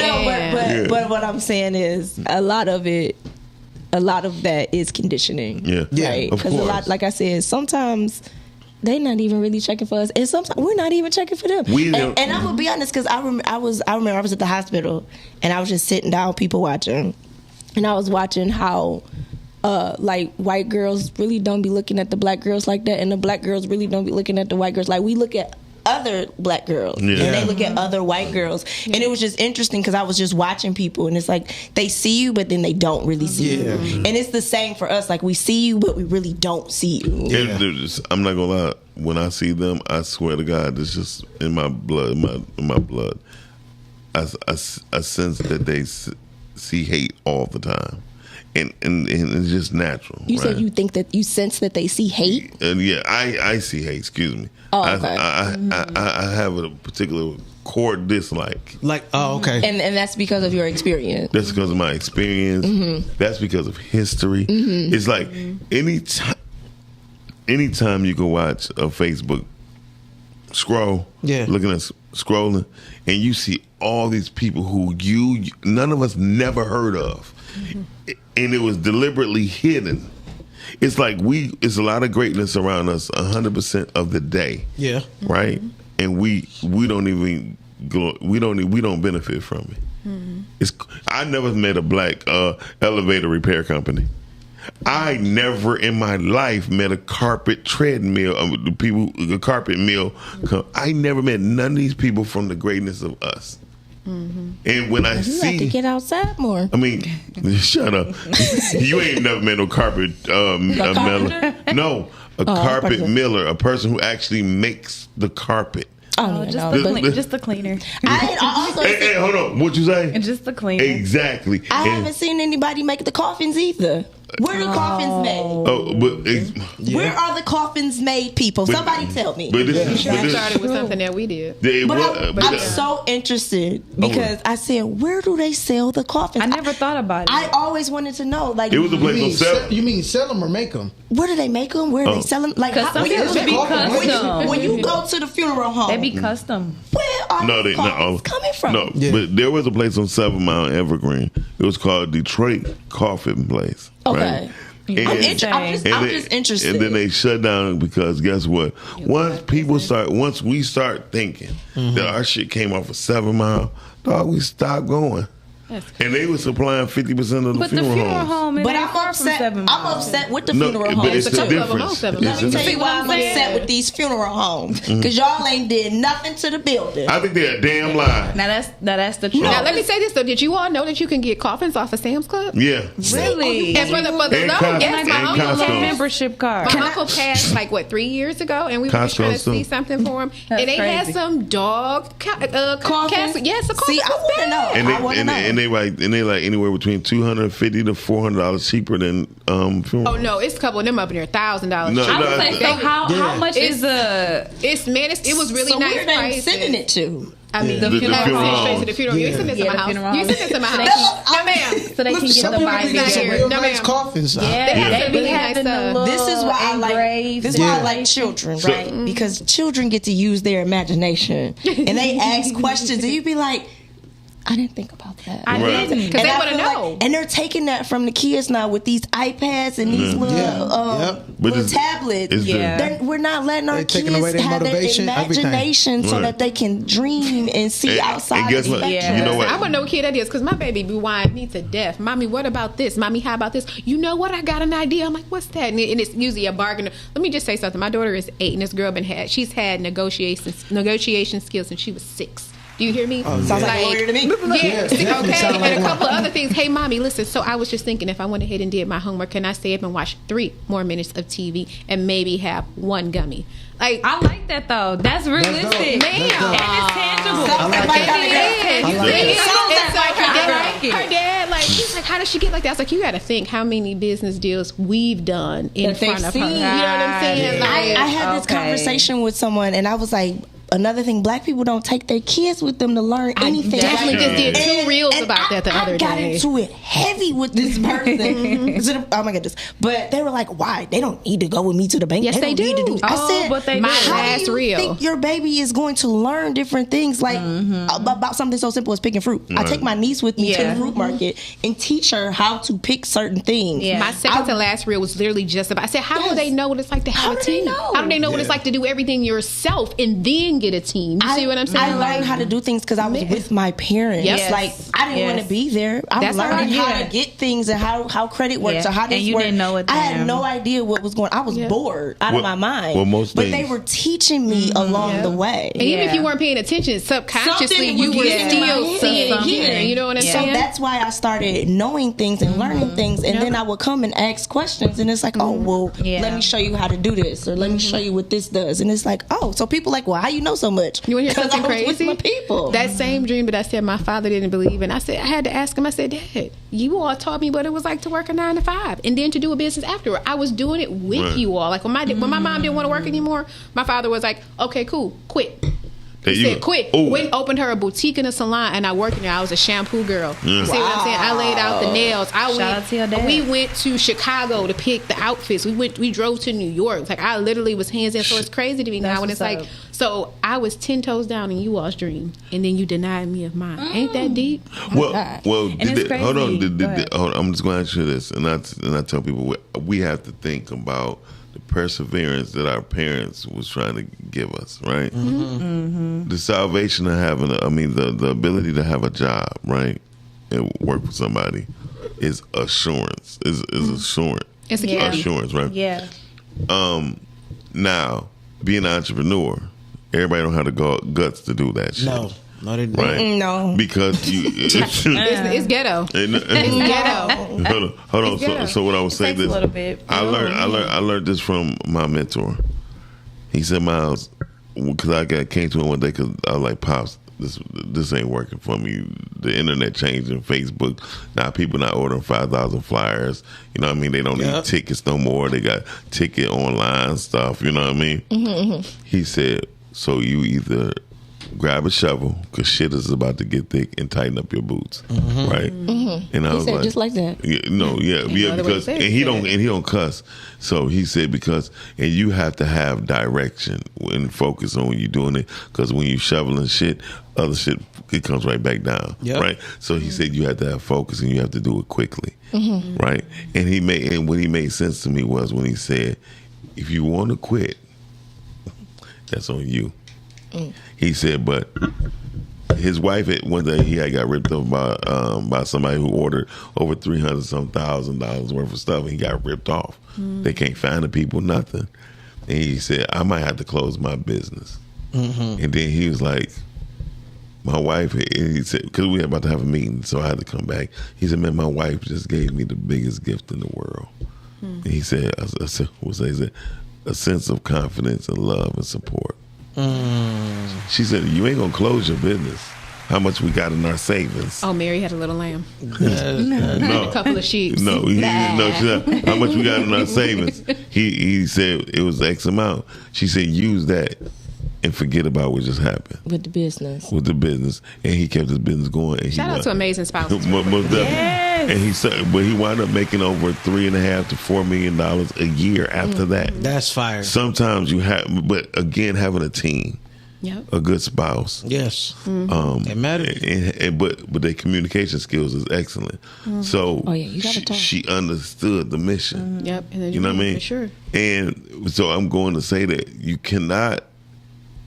but what I'm saying is a lot of that is conditioning. Yeah, right. Because a lot, like I said, sometimes they not even really checking for us, and sometimes we're not even checking for them. And I'm gonna be honest, because I remember I was at the hospital, and I was just sitting down, people watching, and I was watching how like white girls really don't be looking at the black girls like that, and the black girls really don't be looking at the white girls like we look at other black girls, and they look at other white girls, and it was just interesting because I was just watching people, and it's like they see you, but then they don't really see you, and it's the same for us. Like we see you, but we really don't see you. I'm not gonna lie. When I see them, I swear to God, it's just in my blood. In my blood, I sense that they see hate all the time. And it's just natural. You right? said you think that you sense that they see hate? And I see hate. Excuse me. Oh, okay. I have a particular core dislike. Like, oh, okay. And that's because of your experience. That's because of my experience. Mm-hmm. That's because of history. Mm-hmm. It's like anytime you can watch a Facebook scroll, looking at scrolling, and you see all these people who none of us never heard of. Mm-hmm. And it was deliberately hidden. It's like it's a lot of greatness around us 100% of the day. Yeah. Right? Mm-hmm. And we don't benefit from it. Mm-hmm. I never met a black elevator repair company. I never in my life met a carpet treadmill, a carpet mill. I never met none of these people from the greatness of us. Mm-hmm. And when I see, you have to get outside more. I mean, shut up. You ain't never met no carpet miller. No, a carpet miller, a person who actually makes the carpet. Oh, just the cleaner. Hey, hold on. What you say? Just the cleaner. Exactly. I haven't seen anybody make the coffins either. Where are the coffins made? Oh, but where are the coffins made, people? Somebody tell me. But this started with something that we did. I'm so interested because I said, where do they sell the coffins? I never thought about it. I always wanted to know. Like, it was a place on sell. You mean sell them or make them? Where do they make them? Where do they sell them? Like, some people be custom. When you go to the funeral home, they be custom. Where are the coffins coming from? No, but there was a place on 7 Mile Evergreen. It was called Detroit Coffin Place. Okay. Right? I'm just interested. And then they shut down because guess what? Once we start thinking that our shit came off of 7 Mile, dog, we stopped going. And they were supplying 50% of the funeral homes. But I'm upset with the funeral homes. But it's the difference. Let me tell you why I'm upset with these funeral homes. Because y'all ain't did nothing to the building. I think they're a damn lie. Now that's the truth. Now let me say this though. Did you all know that you can get coffins off of Sam's Club? Yeah. Really? And for the yes, my uncle had membership card. My uncle passed 3 years ago, and we were just trying to see something for him, and they had some dog coffins. Yes, a coffin. See, I want to know. I want to know. And they like anywhere between $250 to $400 cheaper than funeral. Oh no, it's a couple of them up in there $1,000. No, I would say, so how much is it was really nice. Where they sending it to? I mean, the funeral home. To the funeral. You send it to my house. You send it to my house. No, ma'am. So they can get the real nice coffins. Yeah, they be having the little This is why I like children, right? Because children get to use their imagination, and they ask questions, and you be like, I didn't think about that. I didn't. Because they want to know. And they're taking that from the kids now with these iPads and these little tablets. We're not letting our kids have their imagination so that they can dream and see outside. And guess what? Yeah. You know what? I want to know what kid that is because my baby be whining me to death. Mommy, what about this? Mommy, how about this? You know what? I got an idea. I'm like, what's that? And it's usually a bargain. Let me just say something. My daughter is 8, and this girl she's had negotiation skills since she was 6. Do you hear me? Sounds like a lawyer to me. Yeah, okay. And a couple of other things. Hey, mommy, listen. So I was just thinking, if I went ahead and did my homework, can I stay up and watch 3 more minutes of TV and maybe have 1 gummy? Like, I like that though. That's realistic, ma'am. And it's tangible. Her dad, he's like, how does she get like that? I was like, you got to think how many business deals we've done in front of her. You know what I'm saying? I had this conversation with someone, and I was like, another thing, black people don't take their kids with them to learn anything. I definitely just did 2 reels about that the other day. I got into it heavy with this person. Oh my goodness. But they were like, why? They don't need to go with me to the bank. Yes, they don't do. Need to I said, but they my do. how last do you reel. think your baby is going to learn different things like about something so simple as picking fruit? I take my niece with me to the fruit market and teach her how to pick certain things. My second to last reel was literally just about. I said, how do they know what it's like to have a team? How do they know what it's like to do everything yourself and then get a team? You see what I'm saying? I learned how to do things because I was with my parents. Yes. Like I didn't want to be there. I was learning how to get things and how credit works or how this and you works. didn't know it. I had no idea what was going on. I was bored out of my mind. But they were teaching me along the way. And even if you weren't paying attention, subconsciously you were still seeing and hearing. You know what I'm saying? So that's why I started knowing things and learning things, and then I would come and ask questions, and it's like, oh, well, let me show you how to do this, or let me show you what this does, and it's like, oh, so people like, well, how you know so much? You want to hear something I was crazy? with my people. That same dream that I said my father didn't believe in. I said I had to ask him. I said, Dad, you all taught me what it was like to work a 9 to 5, and then to do a business afterward. I was doing it with you all. Like when my mom didn't want to work anymore, my father was like, okay, cool, quit. He said, quit. Went opened her a boutique and a salon, and I worked in there. I was a shampoo girl. You see what I'm saying? I laid out the nails. Shout out to your dad. We went to Chicago to pick the outfits. We drove to New York. Like I literally was hands in. So it's crazy to me now when it's like, so I was 10 toes down in you all's dream, and then you denied me of mine. Ain't that deep? Hold on. Hold on. I'm just going to ask you this, and I tell people we have to think about the perseverance that our parents was trying to give us, right? The salvation of having, the ability to have a job, right, and work for somebody is assurance. Is assurance. It's assurance, right? Yeah. Now, being an entrepreneur, everybody don't have the guts to do that shit. No, they don't. Right? No, because it's ghetto. It's ghetto. Hold on. So what I was saying Takes is, a little bit. I learned this from my mentor. He said, Miles, because I came to him one day because I was like, Pops, this ain't working for me. The internet changing, Facebook. Now people not ordering 5,000 flyers. You know what I mean? They don't need tickets no more. They got ticket online stuff. You know what I mean? He said, so you either grab a shovel because shit is about to get thick and tighten up your boots, right? And I was said like, just like that. Because and he don't cuss. So he said and you have to have direction and focus on when you're doing it, because when you shoveling shit, other shit it comes right back down, right? So he said you have to have focus and you have to do it quickly, right? And what he made sense to me was when he said, if you want to quit, that's on you. He said, but his wife one day he had got ripped off by somebody who ordered over $300,000 worth of stuff, and he got ripped off. They can't find the people, nothing. And he said, I might have to close my business. And then he was like, my wife, and he said, because we were about to have a meeting, so I had to come back. He said, man, my wife just gave me the biggest gift in the world. And he said, he said, a sense of confidence and love and support. She said, you ain't gonna close your business. How much we got in our savings? Oh, Mary had a little lamb. No. A couple of sheep. She said, how much we got in our savings? He said it was X amount. She said, use that and forget about what just happened. With the business. And he kept his business going. And Shout out to Amazing Spouses. Most definitely. And he said, but he wound up making over $3.5 to $4 million a year after that. That's fire. Sometimes you have, but again, having a team, a good spouse, yes, it matters. But their communication skills is excellent. So you gotta talk. She understood the mission. Yep, and you know what I mean. For sure. And so I'm going to say that you cannot,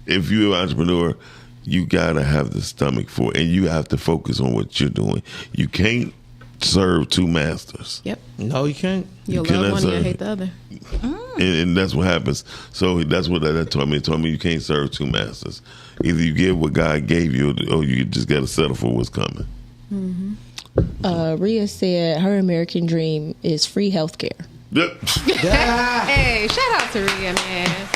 if you're an entrepreneur, you gotta have the stomach for it, and you have to focus on what you're doing. You can't serve two masters. Yep. No, you can't. You'll love one and you'll hate the other. And that's what happens. So that's what that taught me. It taught me you can't serve two masters. Either you give what God gave you, or you just got to settle for what's coming. Rhea said her American dream is free healthcare. Yep. Hey, shout out to Rhea, man.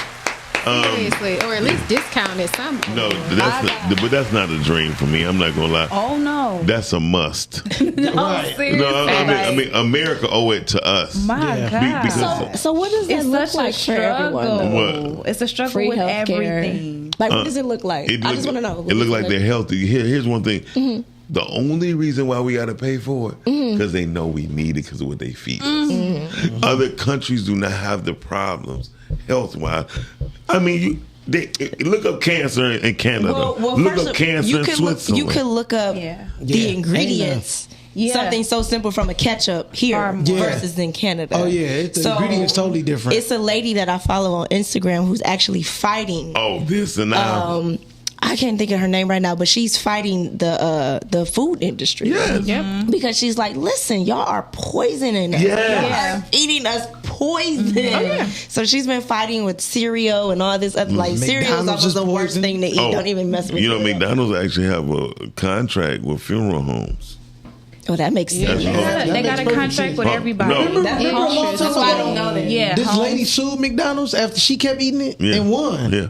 Seriously, or at least discounted something. No, that's not a dream for me. I'm not gonna lie. Oh no, that's a must. Seriously. No, I mean, America owe it to us. My God. So what does that look like for everyone? What? It's a struggle free with healthcare. everything. Like, what does it look like? I just want to know. It look like they're healthy. Here's one thing. Mm-hmm. The only reason why we got to pay for it because they know we need it because of what they feed us. Mm-hmm. Other countries do not have the problems health wise. I mean, look up cancer in Canada. Look up cancer in Switzerland. You could look up the ingredients. Something so simple from a ketchup here versus in Canada. Oh yeah, the ingredients totally different. It's a lady that I follow on Instagram who's actually fighting. Oh, this and that. I can't think of her name right now, but she's fighting the food industry. Yes. Yep. Because she's like, listen, y'all are poisoning us. Yes. Y'all are feeding us poison. So she's been fighting with cereal and all this other, like, cereal is almost the worst thing to eat. Don't even mess with it. McDonald's actually have a contract with funeral homes. Oh, that makes sense. They got a contract with everybody. No. That's why I don't know that. Yeah, this lady sued McDonald's after she kept eating it and won. Yeah.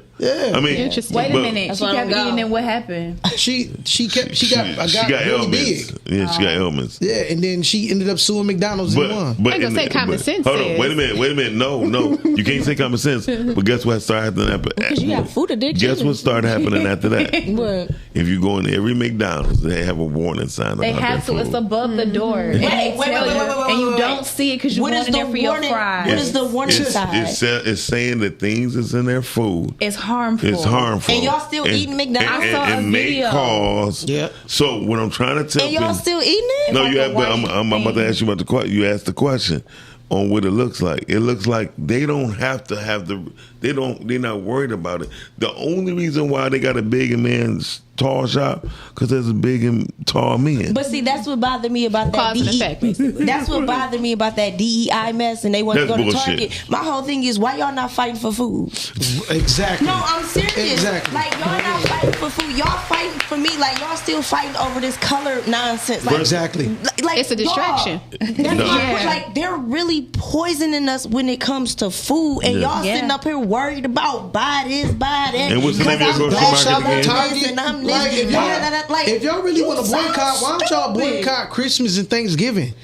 I mean, wait a minute. She kept eating it. What happened? She got really ailments. big. Yeah, she got ailments. Yeah, and then she ended up suing McDonald's and won. I was gonna say common sense. Hold on, wait a minute. No, you can't say common sense. But guess what started happening? Because you have food addiction. Guess what started happening after that? What? If you go into every McDonald's, they have a warning sign. They have to. It's above the door, and they tell you, and you don't see it because you want it there for your fries. What is the warning sign? It's saying that things that's in their food. It's harmful. It's harmful. And y'all still eating McDonald's? I saw a may video. cause. Yeah. So what I'm trying to tell and y'all still eating it? No, you have. But I'm about to ask you about the question. You asked the question on what it looks like. It looks like they don't have to have they're not worried about it. The only reason why they got a big and man's tall shop because there's a big and tall men. But see, that's what bothered me about that That's what bothered me about that DEI mess, and they want to go to Target. My whole thing is, why y'all not fighting for food? Exactly. No, I'm serious. Exactly. Like, y'all not fighting for food. Y'all fighting for me. Like, y'all still fighting over this color nonsense. Like, exactly. Like, it's a distraction. Like, they're really poisoning us when it comes to food, and y'all sitting up here worried about buy this, buy that. And what's the name of the grocery market again? I'm Like, if y'all really want to boycott, why don't y'all boycott Christmas and Thanksgiving?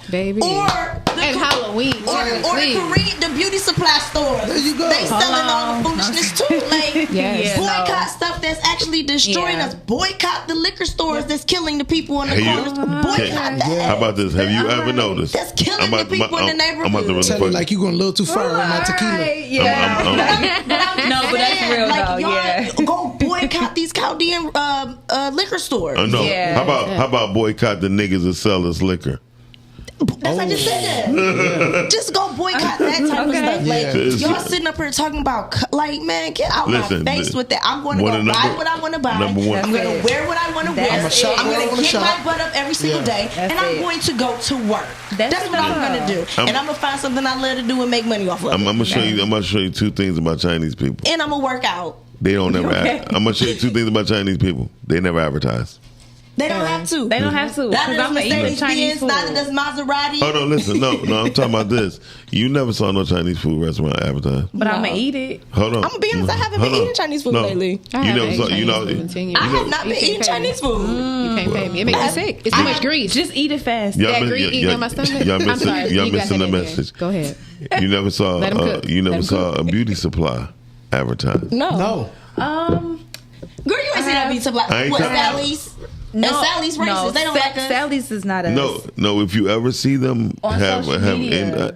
Baby. And Halloween. Or the beauty supply stores. There you go. They selling all the foolishness too. Like, boycott stuff that's actually destroying us. Boycott the liquor stores that's killing the people in the corners. Boycott that. How about this? Have you ever noticed? That's killing the people in the neighborhood. Tell you like you going a little too far on my tequila. No, but that's real though. Yeah. Go boycott these Chaldean liquor stores. No. How about boycott the niggas that sell us liquor? That's I just said that. Just go boycott that type of stuff. Like, y'all sitting up here talking about, like, man, get out my face with that. I'm going to go buy what I want to buy. I'm going to wear what I want to wear. I'm going to get my butt up every single day, and I'm going to go to work. That's what I'm going to do. And I'm going to find something I love to do and make money off of. I'm going to show you two things about Chinese people. And I'm going to work out. They don't never. I'm going to show you two things about Chinese people. They never advertise. They don't have to. They don't have to. Neither does Mercedes-Benz, neither does Maserati. Oh, no, listen. No, I'm talking about this. You never saw no Chinese food restaurant advertise. But I'm going to eat it. Hold on. I'm going to be honest, I haven't been eating Chinese food lately. I have not been eating Chinese food. You can't pay me. It makes me sick. It's too much grease. Just eat it fast. That grease eating on my stomach. I'm sorry. Y'all missing the message. Go ahead. You never saw a beauty supply advertised. No. Girl, you ain't seen that beauty supply. What, Sally's? No, and Sally's racist. No, they don't like us. Sally's is not us. No. If you ever see them on social media.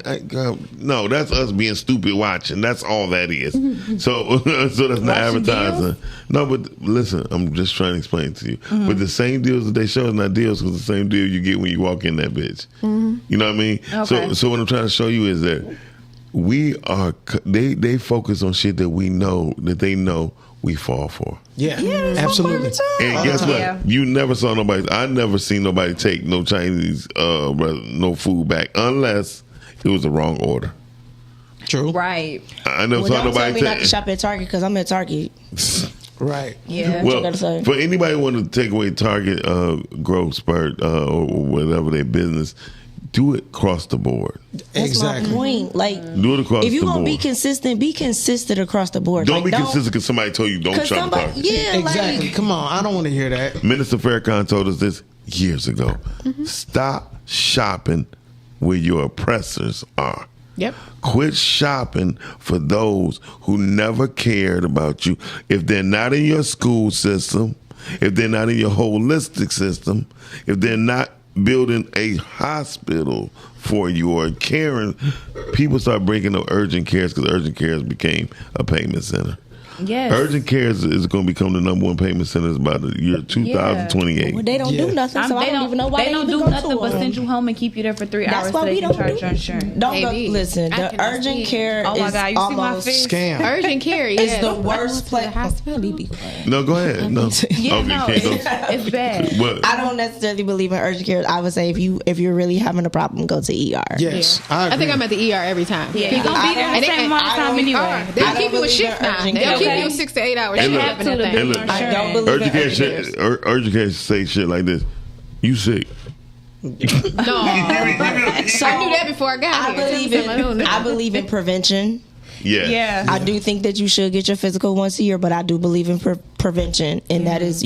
No, that's us being stupid watching. That's all that is. So that's not advertising. Deals? No, but listen, I'm just trying to explain to you. But the same deals that they show is not deals because the same deal you get when you walk in that bitch. You know what I mean? Okay. So what I'm trying to show you is that they focus on shit that we know that they know we fall for. Yeah, absolutely. And guess what? Yeah. You never saw nobody. I never seen nobody take no Chinese, no food back unless it was the wrong order. True. Right. I never saw nobody tell me take. not to shop at Target because I'm at Target. Right. Yeah. Well, for anybody who want to take away Target growth spurt or whatever their business, do it across the board. That's my point. Like, do it across the board. If you're gonna be consistent across the board. Don't be consistent because somebody told you don't shop at Target. Yeah, exactly. Come on, I don't want to hear that. Minister Farrakhan told us this years ago. Stop shopping where your oppressors are. Yep. Quit shopping for those who never cared about you. If they're not in your school system, if they're not in your holistic system, if they're not building a hospital for you or caring, people start breaking up urgent cares because urgent cares became a payment center. Yes. Urgent cares is going to become the number one payment center by the year 2028. Well, they don't do nothing, so I don't even know why they don't even do go nothing to but them. send you home and keep you there for 3 hours. That's why so they we can don't charge do your insurance. Don't go, listen, the urgent care Oh my is God, you see my almost face? Scam. Urgent care is yeah. the worst place. No, go ahead. No. Yeah, Okay, no, can't go. it's bad. What? I don't necessarily believe in urgent care. I would say if you're really having a problem, go to ER. Yes, I think I'm at the ER every time. Yeah, you're gonna be there the same amount of time anyway. They'll I keep don't you a shift believe in now. urgent They'll care. keep you 6 to 8 hours. And They look, have that thing. and look, I don't believe urgent in care urgent shit, cares. urgent care say shit like this. You sick. No. I knew that before I got here. I believe in prevention. Yeah. I do think that you should get your physical once a year, but I do believe in prevention, and that is,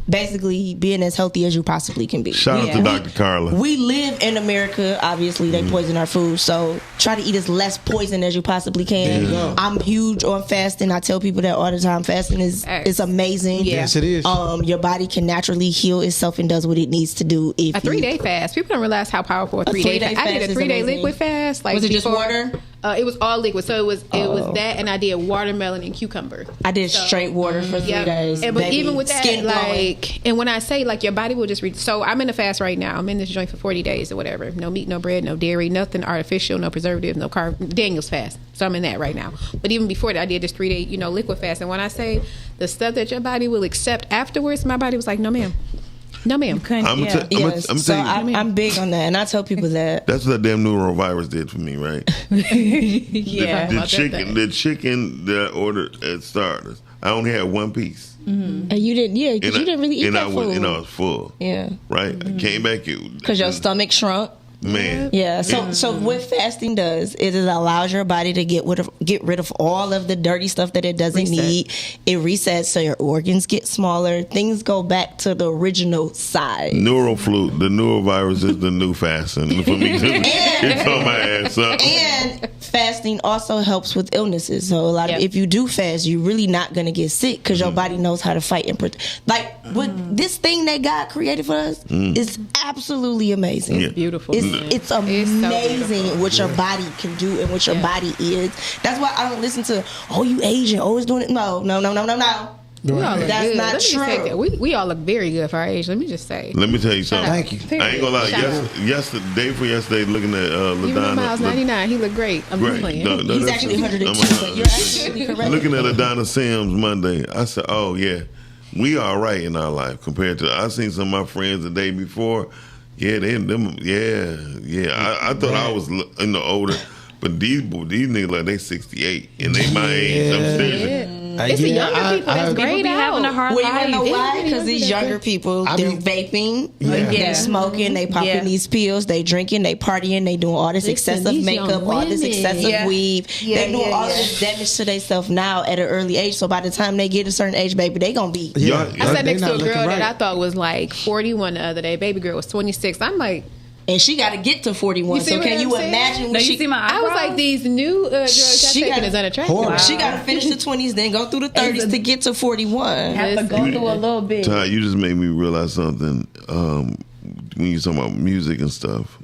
basically being as healthy as you possibly can be. Shout out to Dr. Carla. We live in America. Obviously, they poison our food, so try to eat as less poison as you possibly can. There you go. I'm huge on fasting. I tell people that all the time. Fasting is amazing. Yes, it is. Your body can naturally heal itself and does what it needs to do. If A 3-day fast. People don't realize how powerful a 3-day fast. I did a 3-day liquid fast. Was it just water? It was all liquid, so it was that, and I did watermelon and cucumber. I did straight water for 3 days. But baby. even with that, Skin glowing. and when I say your body will just so I'm in a fast right now. I'm in this joint for 40 days or whatever. No meat, no bread, no dairy, nothing artificial, no preservatives, no carb. Daniel's fast. So I'm in that right now. But even before that, I did this 3-day, liquid fast. And when I say the stuff that your body will accept afterwards, my body was like, no, ma'am. No, ma'am. I'm big on that, and I tell people that. That's what that damn neurovirus did for me, right? Yeah. The chicken that I ordered at Starters, I only had one piece. And you didn't, because you didn't really eat that food. And I was full. Yeah. Right? I came back. Because your stomach shrunk. Man. Yeah. So what fasting does is it allows your body to get rid of all of the dirty stuff that it doesn't need. It resets so your organs get smaller. Things go back to the original size. Neuroflu, the neurovirus is the new fasting for me. It's on my ass up. And fasting also helps with illnesses. So a lot of if you do fast, you're really not gonna get sick because your body knows how to fight and protect. With this thing that God created for us is absolutely amazing. It's beautiful. It's amazing what your body can do and what your body is. That's why I don't listen to you Asian always doing it. No. We all look That's good. not Let me just true. say that. We all look very good for our age. Let me just say. Let me tell you something. Thank you. I ain't gonna lie. Shout out. Yesterday, looking at Even though Miles LaDonna. 99, he looked great. I'm just playing. No, He's that's- actually 102, I'm- but you're actually correct. Looking at LaDonna Sims Monday, I said, "Oh yeah, we all right in our life compared to." I seen some of my friends the day before. Yeah, I thought I was older, but these niggas they 68 and they my age. I'm serious. It's the younger people that's grayed out. Having a hard Well, you life. wanna know why? Because these younger people, they're vaping, they smoking, they popping these pills, they drinking, they partying, they doing all this excessive these makeup, young all this women. excessive weave. They doing all this damage to themselves now at an early age. So by the time they get a certain age, baby, they gonna be. I sat next to a girl that I thought was 41 the other day. Baby girl was 26. I'm like, and she got to get to 41. You see So what can I'm you saying? imagine? No, you see my I was eyebrows? like, these new drugs She y'all taking gotta- is unattractive. She got to finish the 20s, then go through the 30s to get to 41. Have to go through a little bit. Ty, you just made me realize something. When you talking about music and stuff,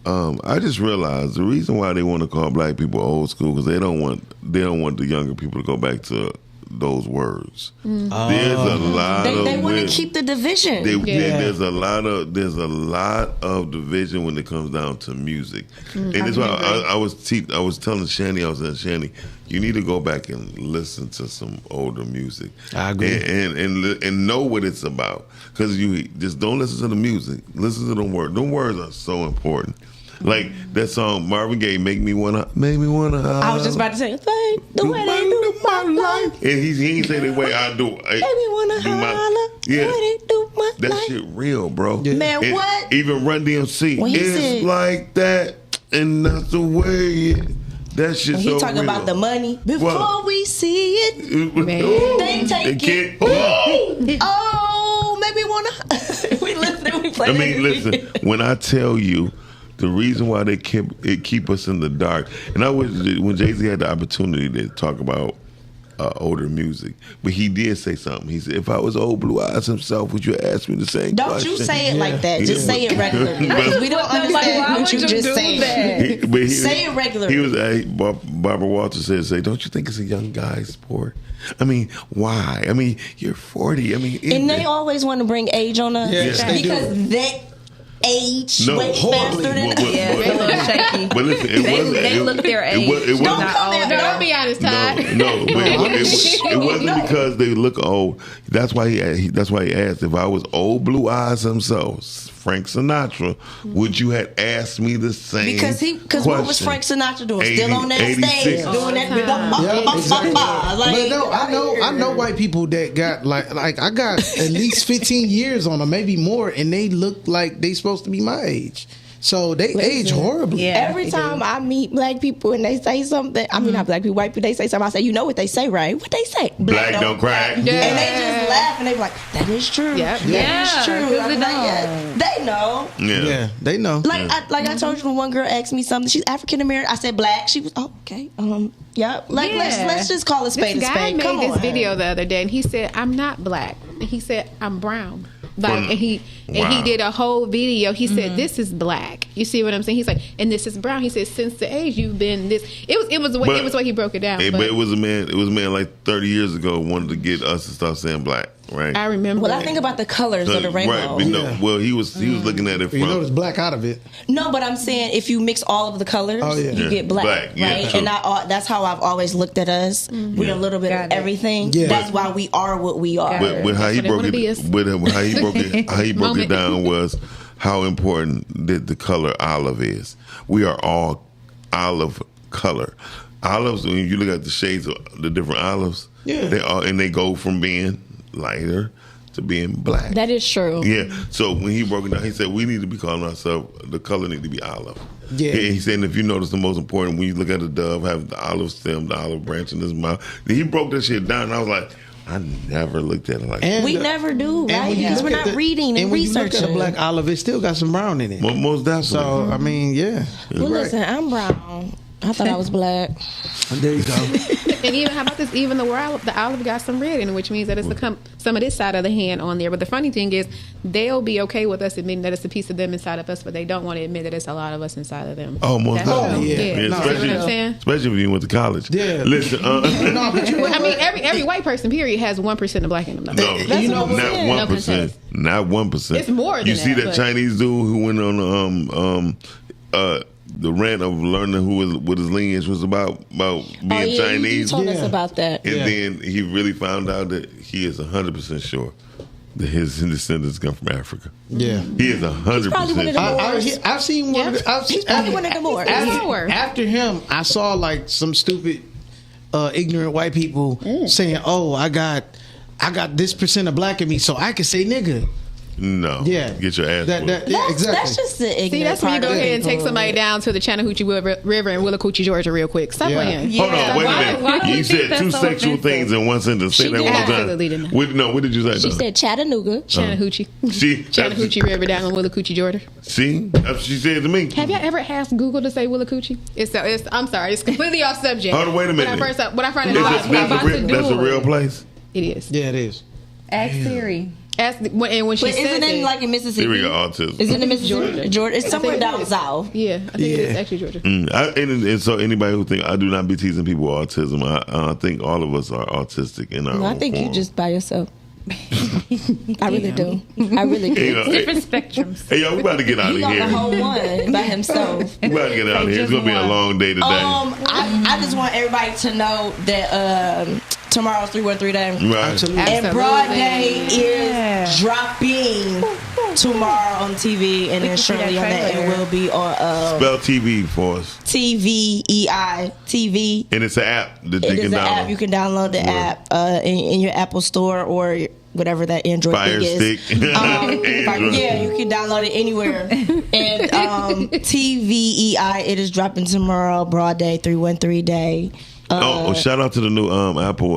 I just realized the reason why they want to call black people old school because they don't want the younger people to go back to those words. There's a lot of They want to keep the division. There's a lot of division when it comes down to music, and that's why I was telling Shani, I said, Shani, you need to go back and listen to some older music. I agree, and know what it's about, because you just don't listen to the music, listen to the words. The words are so important. Like that song Marvin Gaye, make me wanna. I was just about to say, the way they do my life. And he ain't say the way I do. Make me wanna holler. Yeah. The way they do my That life. shit real, bro. Man, And what? Even Run DMC. When he It's said- like that, and that's the way it. That shit When so he talking real. about the money, before What? we see it, they take can't- it. Oh, maybe wanna. We listen, we play. I mean, listen, when I tell you the reason why they keep us in the dark. And I wish when Jay-Z had the opportunity to talk about older music, but he did say something. He said, "If I was old Blue Eyes himself, would you ask me the same Don't question?" you say it like that. Just say it regularly. Because we don't understand what you just said. Say it regularly. He was. Barbara Walters said, "Don't you think it's a young guy's sport? I mean, why? I mean, you're 40. I mean, and they always want to bring age on us because they age way faster than us. Yeah, they look shaky. But listen, they look their age. Don't be honest, Todd. No, but it wasn't because they look old. That's why he asked if I was old Blue Eyes himself, Frank Sinatra, would you have asked me the same? Because what was Frank Sinatra doing? Still on that 86. stage doing that. But no, I know white people that got like I got at least 15 years on them, maybe more, and they look like they supposed to be my age. So they age horribly. Yeah, every time I meet black people and they say something, I mean not black people, white people, they say something, I say, you know what they say, right? What they say? Black don't crack. Yeah. And they just laugh and they be like, that is true. Yep. That is true. I'm like, they know. Yeah, they know. Like I told you, when one girl asked me something, she's African American. I said black. She was okay. Yeah. Let's just call a spade a spade. This guy made this video the other day, and he said, "I'm not black." And he said, "I'm brown." And he did a whole video. He said, "This is black." You see what I'm saying? He's like, "And this is brown." He said, "Since the age you've been this." It was the way he broke it down. But it was a man. It was a man like 30 years ago wanted to get us to stop saying black. Right. I remember. Well, I think about the colors of the rainbow. Right. No, well, he was looking at it from. You know, there's black out of it. No, but I'm saying if you mix all of the colors, you get black, right? And that's how I've always looked at us. We're a little bit of everything. Yeah. That's why we are what we are. But how he broke it down was how important the color olive is. We are all olive color. Olives, when you look at the shades of the different olives, they go from being lighter to being black. That is true. Yeah. So when he broke it down, he said we need to be calling ourselves, the color need to be olive. Yeah. He said if you notice, the most important when you look at a dove, have the olive stem, the olive branch in his mouth. He broke that shit down, and I was like, I never looked at it like that. We never do, right? Because we're not reading and researching. When you look at a black olive, it still got some brown in it. Most definitely. So I mean, Well, listen, I'm brown. I thought I was black. There you go. And even how about this? Even the olive got some red in it, which means that it's some of this side of the hand on there. But the funny thing is, they'll be okay with us admitting that it's a piece of them inside of us, but they don't want to admit that it's a lot of us inside of them. Oh, most definitely. Yeah. No, especially, what I'm saying? Especially when you went to college. Yeah. Listen. No, but I mean, every white person, period, has 1% of black in them. No, not 1%. Not 1%. It's more than you see that but... Chinese dude who went on the rant of learning what his lineage was about being Chinese. You told us about that. And then he really found out that he is 100% sure that his descendants come from Africa. Yeah. He is 100%. I've seen one of the... He's probably one of the more. After him, I saw like some stupid ignorant white people saying, "Oh, I got this percent of black in me, so I can say nigga." No. Yeah. Get your ass exactly. That's just the ignorant. See, that's when you go ahead and take somebody down to the Chattahoochee River in Willacoochee, Georgia, real quick. Stop playing. Hold on, wait a minute. You said two sexual things in one sentence. Say that one more time. Absolutely didn't. What did you say? She said Chattanooga. Chattahoochee. See? Chattahoochee River down in Willacoochee, Georgia. See? That's what she said to me. Have you ever asked Google to say Willacoochee? I'm sorry, it's completely off subject. Hold on, wait a minute. When I find out that's a real place? It is. Yeah, it is. Ask Siri. And when she says isn't it like in Mississippi? Here we go, autism. Is it in Mississippi? Georgia? It's somewhere down south. Yeah, I think it is actually Georgia. And so anybody who think I do not be teasing people with autism, I think all of us are autistic in our own I think form. you just by yourself. I really do. I really do. It's different spectrums. Hey, yo, we about to get out of here. He got the whole one by himself. We about to get out of here. It's going to be a long day today. I just want everybody to know that tomorrow's 313 Day. Right. Absolutely. And Broad Day is dropping tomorrow on TV, and then shortly on that it will be on spell TV for us. TVEI TV. And it's an app that it is an app. You can download the app in your Apple Store or whatever that Android Fire thing is. Stick. Yeah, you can download it anywhere. And TVEI, it is dropping tomorrow. Broad Day, 313 Day. Shout out to the new Apple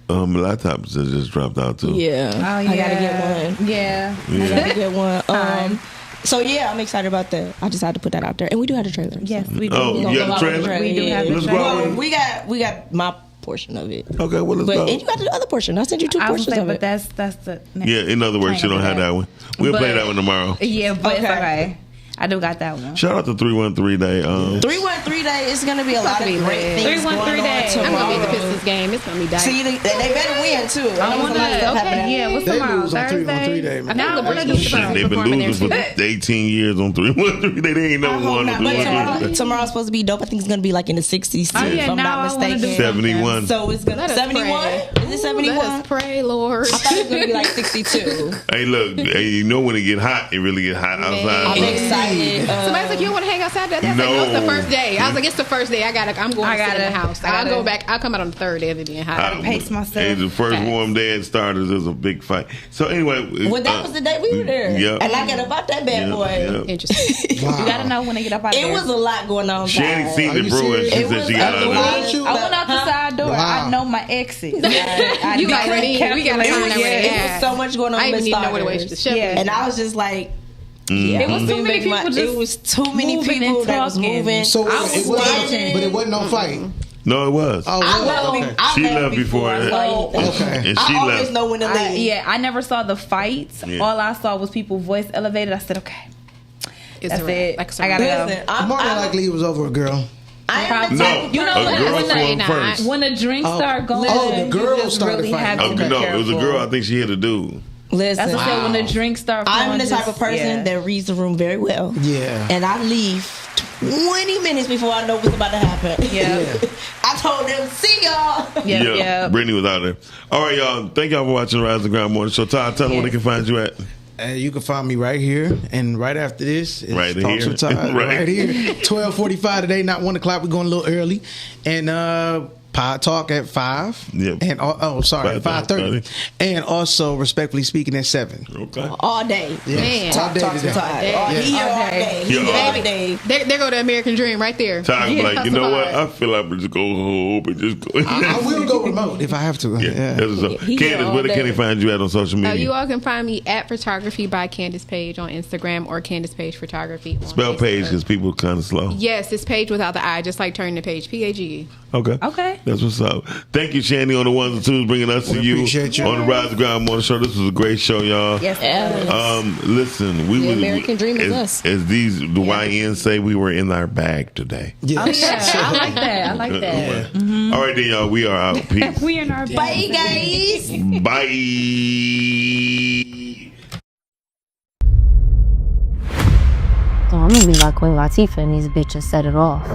laptops that just dropped out too. Yeah. Oh, yeah. I gotta get one. Yeah. I gotta get one. So yeah, I'm excited about that. I just had to put that out there, and we do have a trailer. Yes, we do. Oh, you got a trailer? We do have a Let's go trailer. out Well, with it. we got my portion of it. Okay, well, let's go. And you got the other portion. I sent you 2 I was portions saying, of but it. that's the next Yeah, in other words, you don't have that one. We'll play But- that one tomorrow. Yeah, but it's Okay. okay. I do got that one. Shout out to 313 Day. 313 Day is going to be a lot of gonna be great lit. things 313 going Day. on I'm gonna be at the tomorrow. Pistons game. It's gonna be dicey. See, they better win too. I There's want a lot of stuff to. happening. Yeah, what's They tomorrow? lose on 313 Day, man. Now I want to do Shit, tomorrow. they've been performing losing for there. 18 years on 313. They ain't never won on But 313. tomorrow's supposed to be dope. I think it's going to be like in the 60s too, Oh, yeah, if I'm now not I wanna do mistaken. 71. So it's going to Let us 71? pray. Is it Let 71? us pray, Lord. I thought it was going to be like 62. Hey, look, hey, you know when it get hot, it really get hot I'm outside. excited. Somebody's like, you don't want to hang outside that? That's No. like, no, it's the first day. I was like, it's the first day. I'm going I to sit in gotta- the house. I I'll gotta- go back. I'll come out on the third day of it being hot. I- pace myself. Hey, the first Facts. warm day it started, there was a big fight. So anyway, Well, that was the day we were there. Yeah. And I got up out that bad boy. Interesting. You gotta know when they get up out of It there. was a lot going on. Shanny guys. seen the brewing. She It said was she got a out of lot. there. I went out the side door. Wow. I know my exit. You like me. We gotta It find was, out where they it was at. so much going on. I with didn't even know where the way starters. to ship Yeah. it. And I was just like, Mhm. It was too many people it just was too many moving people and that was talking. moving. So I was it wasn't, watching. but it wasn't no fight. No, it was. Oh, I really? left, Okay. I She left left before I that. left. Okay. And she I always left. know when to leave. I never saw the fights. Yeah. All I saw was people voice elevated. I said, okay, It's that's a wrap. it. Like a I gotta wrap. go. Listen, More than likely it was over a girl. I am the No, type of You know a when girl when swung the- first. when a drink start going, the girl you just started really fighting. have to Oh, be no, it was a careful. girl. I think she hit a dude. Listen, That's what I said. When the drink start flowing, I'm the type of just- person yeah. that reads the room very well. Yeah. And I leave 20 minutes before I know what's about to happen. Yeah. I told them, see y'all. Yeah. Brittany was out there. All right, y'all. Thank y'all for watching the Rise and Grind Morning Show. Todd, tell them where they can find you at. You can find me right here, and right after this, it's Right Talks here. with Todd. Right. right here, 12:45 today, not 1 o'clock. We're going a little early, and Pod Talk at 5. Yep. And 5:30, and also Respectfully Speaking at 7. Okay. All day. Man. all day Talks today. to Todd. He here all day. He Yeah. here all Baby. day. There go the American Dream right there. Todd was like, that's you know a what? vibe. I feel like we just go home and just go. I will go remote if I have to. Yeah, that's what's up. He here Candace, all where can day. they find you at on social media? You all can find me at Photography by Candace Page on Instagram or Candace Page Photography on Spell Facebook. page because people kind of slow. Yes, it's Page without the I, just like turning the page. P-A-G-E. Okay. Okay. That's what's up. Thank you, Shandy, on the ones and twos, bringing us to you appreciate you. on the Rise and Grind Morning Show. This was a great show, y'all. Yes. Listen, we The was American dream is us. as these the YNs say, we were in our bag today. Yeah. Oh, yeah. I like that. I like that. All right, then, y'all. We are out. Peace. We in our Bye, guys. Bye. So I'm gonna be like Queen Latifah and these bitches set it off.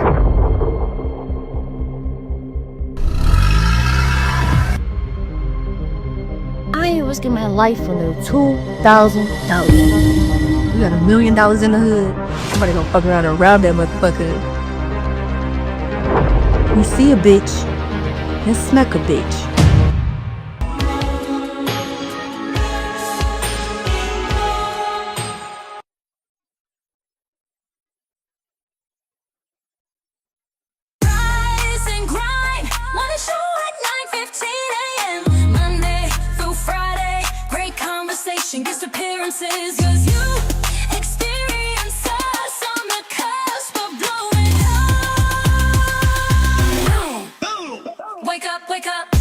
I ain't risking my life for no $2,000. We got $1 million in the hood. Somebody gonna fuck around and rob that motherfucker. You see a bitch, then smack a bitch. Rise and grind. Morning show at 9:15 a.m. Monday through Friday. Great conversation, guest appearances. 'Cause you experience us on the cusp of blowing up. Wake up, wake up.